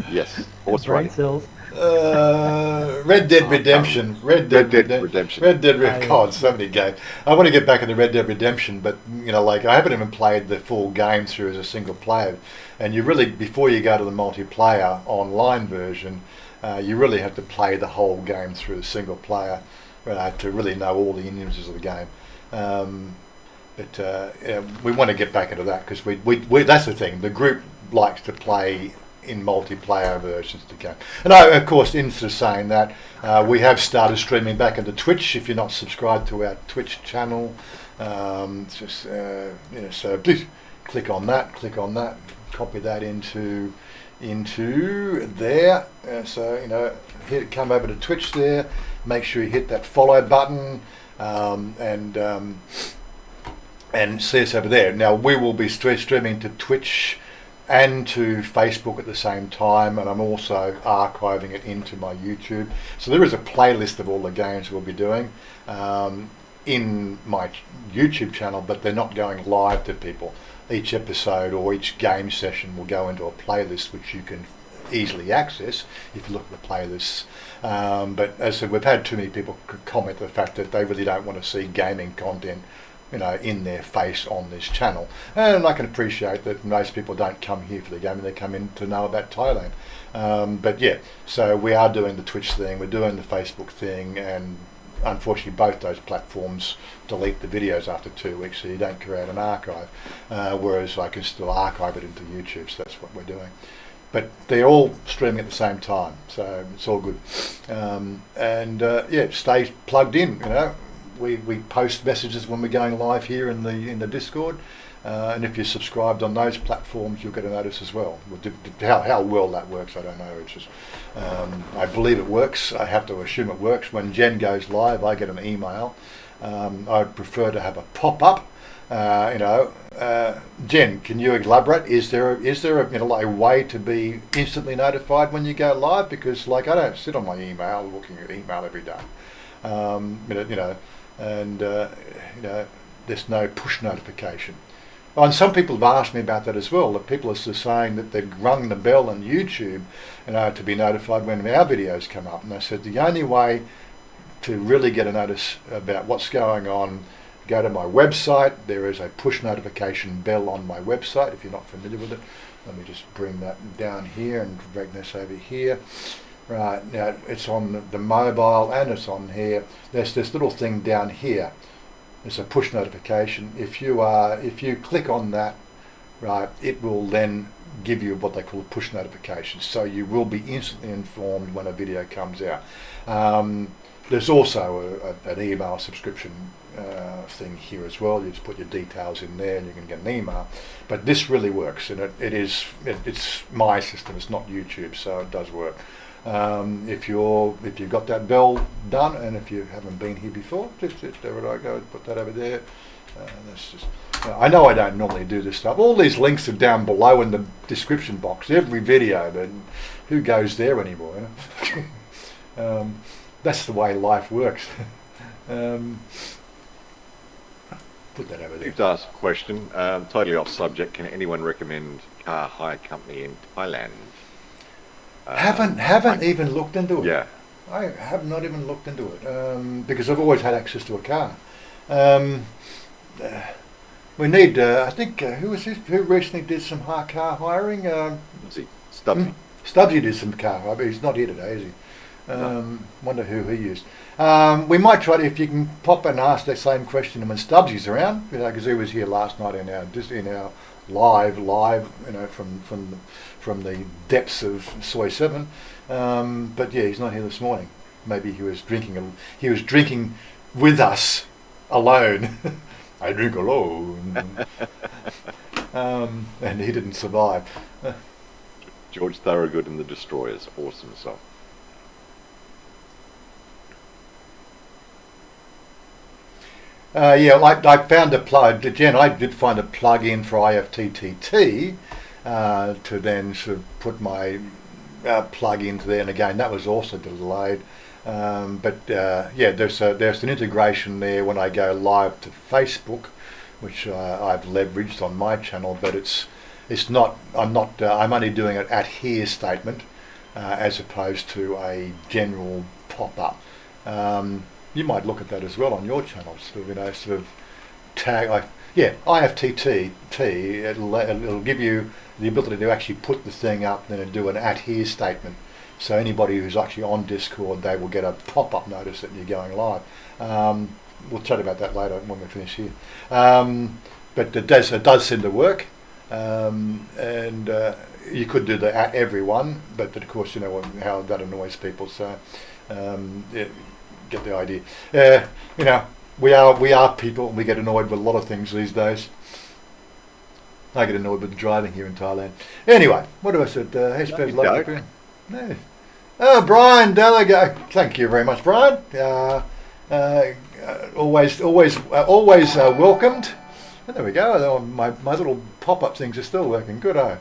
Yes. Horse Brain riding. cells. Red Dead Redemption. Red Dead Redemption. Red Dead Oh, yeah. God, so many games. I want to get back into Red Dead Redemption, but you know, like I haven't even played the full game through as a single player. And you really, before you go to the multiplayer online version, you really have to play the whole game through the single player to really know all the nuances of the game. Yeah, we want to get back into that because we that's the thing. The group likes to play in multiplayer versions of the game. And of course, instead of saying that, we have started streaming back into Twitch. If you're not subscribed to our Twitch channel, just you know, so please click on that, copy that into there. So you know, come over to Twitch there. Make sure you hit that follow button and see us over there. Now we will be streaming to Twitch and to Facebook at the same time, and I'm also archiving it into my YouTube. So there is a playlist of all the games we'll be doing in my YouTube channel, but they're not going live to people. Each episode or each game session will go into a playlist which you can easily access if you look at the playlists. But as I said, we've had too many people comment the fact that they really don't want to see gaming content, you know, in their face on this channel. And I can appreciate that most people don't come here for the game, they come in to know about Thailand. But yeah, so we are doing the Twitch thing, we're doing the Facebook thing, and unfortunately both those platforms delete the videos after 2 weeks, so you don't create an archive, whereas I can still archive it into YouTube, so that's what we're doing. But they're all streaming at the same time, so it's all good. Yeah, stay plugged in, you know. We post messages when we're going live here in the Discord, and if you're subscribed on those platforms, you'll get a notice as well. How well that works, I don't know. It's just I believe it works. I have to assume it works. When Jen goes live, I get an email. I prefer to have a pop-up. You know, Jen, can you elaborate? Is there a, you know, like a way to be instantly notified when you go live? Because like I don't sit on my email looking at email every day. You know, and you know, there's no push notification. Oh, and some people have asked me about that as well. That people are saying that they've rung the bell on YouTube, you know, to be notified when our videos come up. And I said the only way to really get a notice about what's going on, go to my website. There is a push notification bell on my website. If you're not familiar with it, let me just bring that down here and bring this over here. Right, now it's on the mobile and it's on here. There's this little thing down here. It's a push notification. If you click on that, right, it will then give you what they call a push notification. So you will be instantly informed when a video comes out. There's also an email subscription thing here as well. You just put your details in there and you can get an email. But this really works, and it's my system. It's not YouTube, so it does work. If you've got that bell done, and if you haven't been here before, just there I go, put that over there. That's just. I know I don't normally do this stuff. All these links are down below in the description box. Every video, but who goes there anymore? You know? That's the way life works. Put that over there. You've asked a question, totally off subject. Can anyone recommend car hire company in Thailand? Haven't even looked into it. Yeah. I have not even looked into it because I've always had access to a car. We need. I think who was this? Who recently did some car hiring? Let's see. Stubbsy. Stubbsy did some car. I mean, he's not here today, is he? Wonder who he used. We might try to, if you can pop and ask that same question when Stubbsy's around, because he was here last night in our live, from the depths of Soy 7. But yeah, he's not here this morning. Maybe he was drinking. He was drinking with us alone. I drink alone. And he didn't survive. George Thorogood and the Destroyers, awesome song. I found a plug. Jen, I did find a plug-in for IFTTT to then sort of put my plug into there, and again that was also delayed. There's an integration there when I go live to Facebook, which I've leveraged on my channel, but it's not. I'm only doing it at here statement as opposed to a general pop-up. You might look at that as well on your channel, sort of tag. IFTTT. It'll give you the ability to actually put the thing up, then do an at here statement. So anybody who's actually on Discord, they will get a pop-up notice that you're going live. We'll chat about that later when we finish here. But it does seem to work, and you could do the at everyone, but of course you know how that annoys people. So get the idea. We are people, and we get annoyed with a lot of things these days. I get annoyed with driving here in Thailand. Anyway, what have I said? No. Oh, Brian Delago. Thank you very much, Brian. Always welcomed. And there we go. My little pop-up things are still working. Good, eh?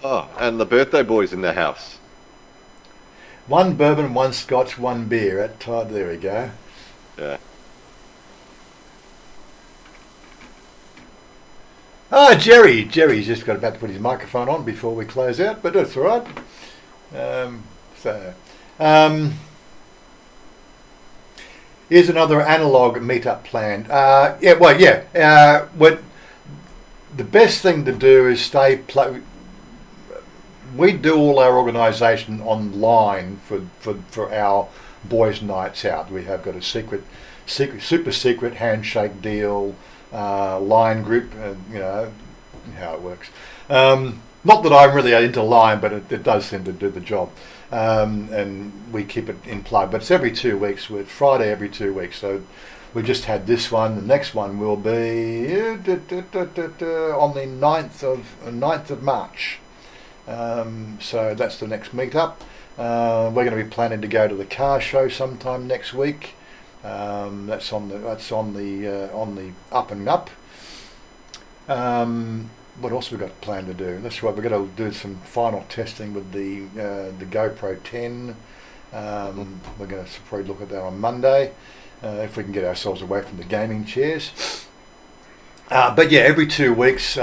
Oh, and the birthday boy's in the house. One bourbon, one scotch, one beer. There we go. Yeah. Ah, Jerry. Jerry's just got about to put his microphone on before we close out, but that's all right. Here's another analog meetup planned. The best thing to do is we do all our organisation online for our boys' nights out. We have got a super secret handshake deal, line group. You know how it works. Not that I'm really into line, but it does seem to do the job. And we keep it in play. But it's every 2 weeks. We're Friday every 2 weeks. So we just had this one. The next one will be on the 9th of March. So that's the next meetup. We're going to be planning to go to the car show sometime next week. That's on the up and up. What else have we got planned to do? That's right. We're going to do some final testing with the GoPro 10. We're going to probably look at that on Monday if we can get ourselves away from the gaming chairs. But yeah, every 2 weeks.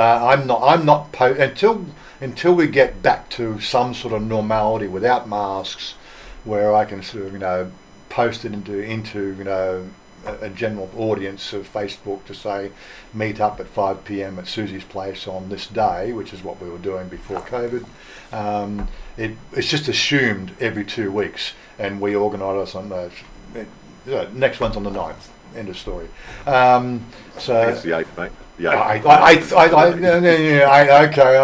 Until we get back to some sort of normality without masks, where I can sort of post it into a general audience of Facebook to say meet up at 5 p.m. at Susie's place on this day, which is what we were doing before COVID. It's just assumed every 2 weeks, and we organise on those. Next one's on the 9th. End of story. So It's the 8th, mate. I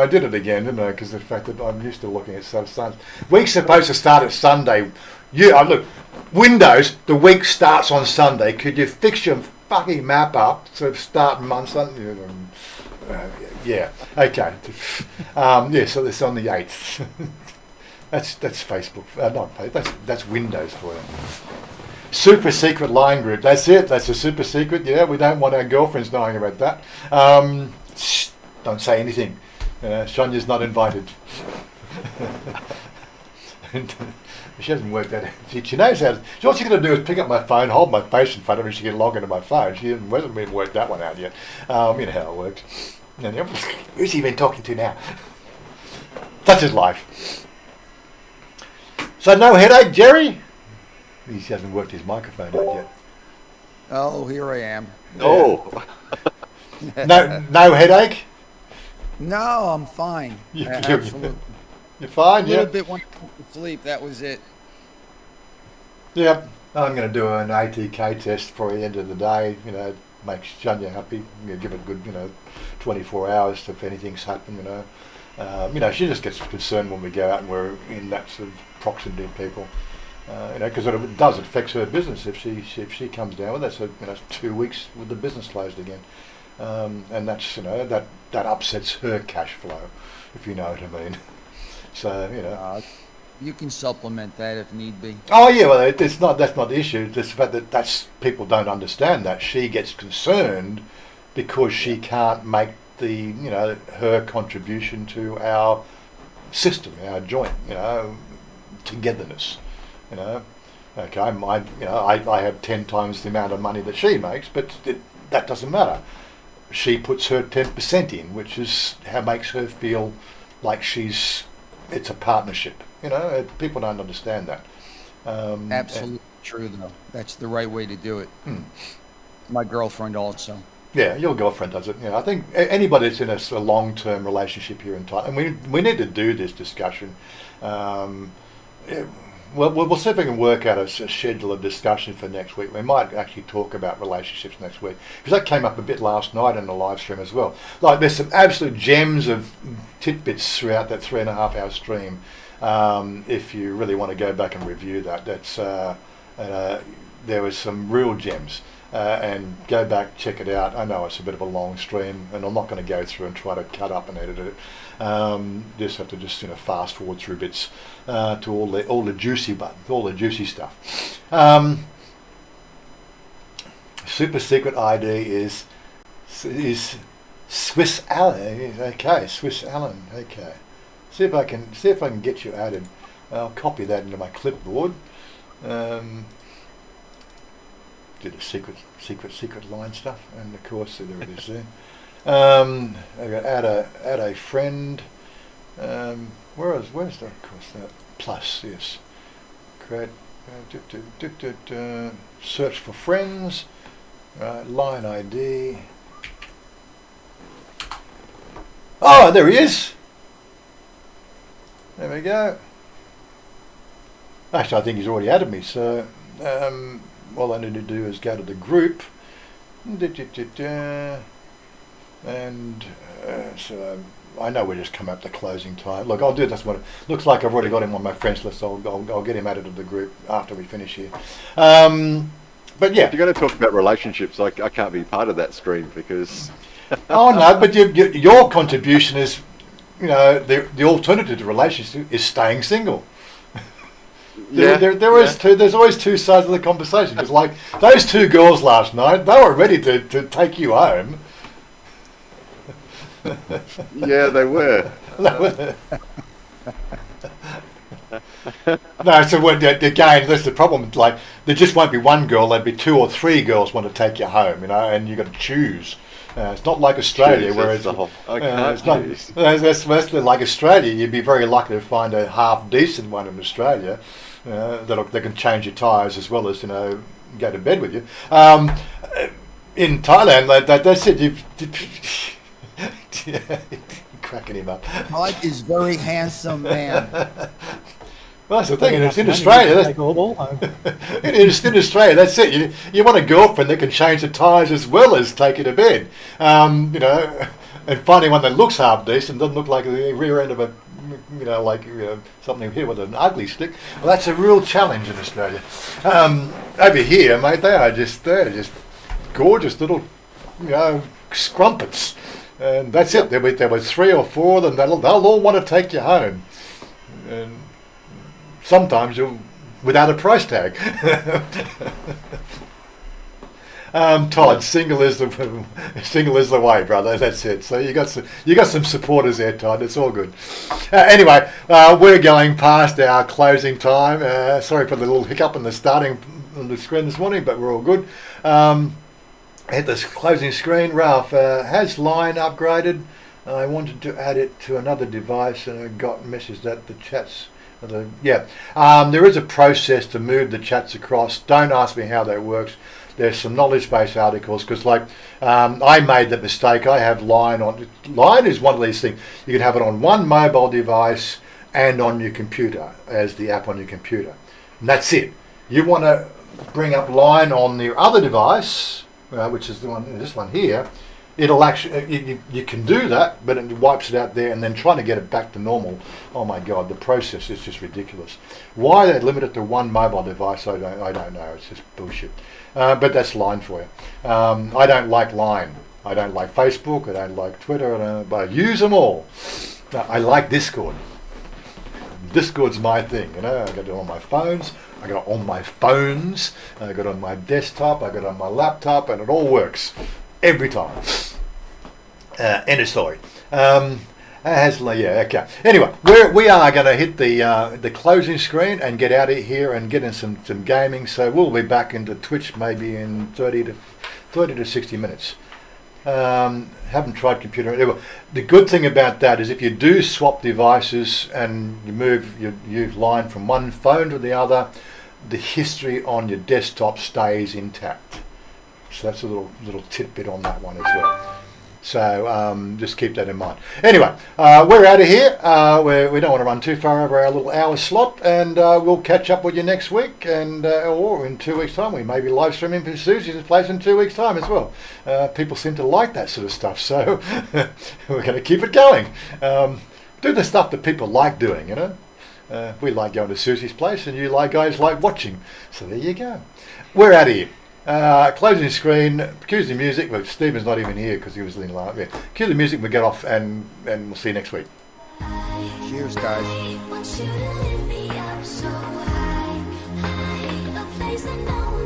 did it again, didn't I? Because the fact that I'm used to looking at Sunday. Week's supposed to start at Sunday. Look, Windows, the week starts on Sunday. Could you fix your fucking map up to start month Sunday? Yeah, okay. So it's on the 8th. that's Facebook. Not Facebook. That's Windows for you. Super secret line group. That's it. That's a super secret. Yeah, we don't want our girlfriends knowing about that. Shh, don't say anything. Chanya's not invited. She hasn't worked that out. She knows how. All she's going to do is pick up my phone, hold my face in front of her, and she can log into my phone. She hasn't even worked that one out yet. You know how it works. Who's he been talking to now? Such is life. So no headache, Jerry? He hasn't worked his microphone out yet. Oh, here I am. Oh. No headache? No, I'm fine. You're Absolutely. fine, A little bit when I went to sleep, that was it. Yep. I'm going to do an ATK test for the end of the day. You know, make Chanya happy. Give it a good, 24 hours if anything's happened. She just gets concerned when we go out and we're in that sort of proximity of people. Because it does affect her business if she comes down with that. So 2 weeks with the business closed again, and that's that upsets her cash flow, if you know what I mean. So you can supplement that if need be. Oh yeah, well that's not the issue. It's the fact that people don't understand that she gets concerned because she can't make the her contribution to our system, our joint togetherness. Okay, I have 10 times the amount of money that she makes, but that doesn't matter. She puts her 10% in, which is how makes her feel like it's a partnership. People don't understand that. Absolutely true, though. That's the right way to do it. My girlfriend also. Yeah, your girlfriend does it. I think anybody that's in a long-term relationship here in Thailand, and we need to do this discussion. We'll see if we can work out a schedule of discussion for next week. We might actually talk about relationships next week, because that came up a bit last night in the live stream as well. Like, there's some absolute gems of tidbits throughout that 3.5 hour stream. If you really want to go back and review that, there was some real gems. And go back, check it out. I know it's a bit of a long stream, and I'm not going to go through and try to cut up and edit it. Just have to fast forward through bits to all the juicy stuff. Super secret ID is Swiss Alan. Okay, Swiss Alan. Okay. See if I can get you added. I'll copy that into my clipboard. Did the secret line stuff, and of course there it is there. I got add a friend. Where's the of course that plus? Yes, create. Search for friends. Right, LineID. Oh, there he is. There we go. Actually, I think he's already added me. So. All I need to do is go to the group, and so I know we just come up to closing time. Look, I'll do this one. Looks like I've already got him on my friends list. So I'll get him added to the group after we finish here. But yeah, if you're going to talk about relationships, I can't be part of that stream because. Oh no, but your contribution is, the alternative to relationship is staying single. There's always two sides of the conversation, because like those two girls last night, they were ready to take you home. Yeah, they were. No, so again, that's the problem. Like, there just won't be one girl; there'll be 2 or 3 girls want to take you home, and you got to choose. It's not like Australia, where it's not. That's like Australia. You'd be very lucky to find a half decent one in Australia. That can change your tyres as well as go to bed with you. In Thailand, that's it. You're cracking him up. Mike is very handsome man. Well, that's the thing. It's in Australia. In Australia, that's it. You want a girlfriend that can change the tyres as well as take you to bed. And finding one that looks half decent, doesn't look like the rear end of a, something here with an ugly stick. Well, that's a real challenge in Australia. Over here, mate, they're just gorgeous little, scrumpets. And that's it. There were 3 or 4 of them. They'll all want to take you home. And sometimes without a price tag. Todd, single is the way, brother. That's it. So you got some supporters there, Todd. It's all good. Anyway, we're going past our closing time. Sorry for the little hiccup in the starting on the screen this morning, but we're all good. Hit this closing screen. Ralph, has Line upgraded? I wanted to add it to another device, and I got a message that the chats. There is a process to move the chats across. Don't ask me how that works. There's some knowledge-based articles, because I made that mistake. I have Line on. Line is one of these things. You can have it on one mobile device and on your computer as the app on your computer. And that's it. you want to bring up Line on the other device, which is this one here, it'll actually, you can do that, but it wipes it out there, and then trying to get it back to normal. Oh my God, the process is just ridiculous. Why they limit it to one mobile device, I don't know. It's just bullshit. But that's Line for you. I don't like Line. I don't like Facebook. I don't like Twitter. But I use them all. I like Discord. Discord's my thing. I got it on my phones. I got it on my phones. I got it on my desktop. I got it on my laptop, and it all works every time. End of story. Okay. Anyway, we are going to hit the closing screen and get out of here and get in some gaming. So we'll be back into Twitch maybe in 30 to 60 minutes. Haven't tried computer. The good thing about that is if you do swap devices and you use Line from one phone to the other, the history on your desktop stays intact. So that's a little tidbit on that one as well. So just keep that in mind. Anyway, we're out of here. We don't want to run too far over our little hour slot, and we'll catch up with you next week, and or in 2 weeks' time. We may be live streaming for Susie's place in 2 weeks' time as well. People seem to like that sort of stuff, so we're going to keep it going. Do the stuff that people like doing, we like going to Susie's place, and you guys like watching. So there you go. We're out of here. Closing the screen, cue the music. Well, Stephen's not even here because he was leaning like that. Cue the music, we'll get off, and we'll see you next week. Cheers, guys. Want you to lift me up so high, a place I know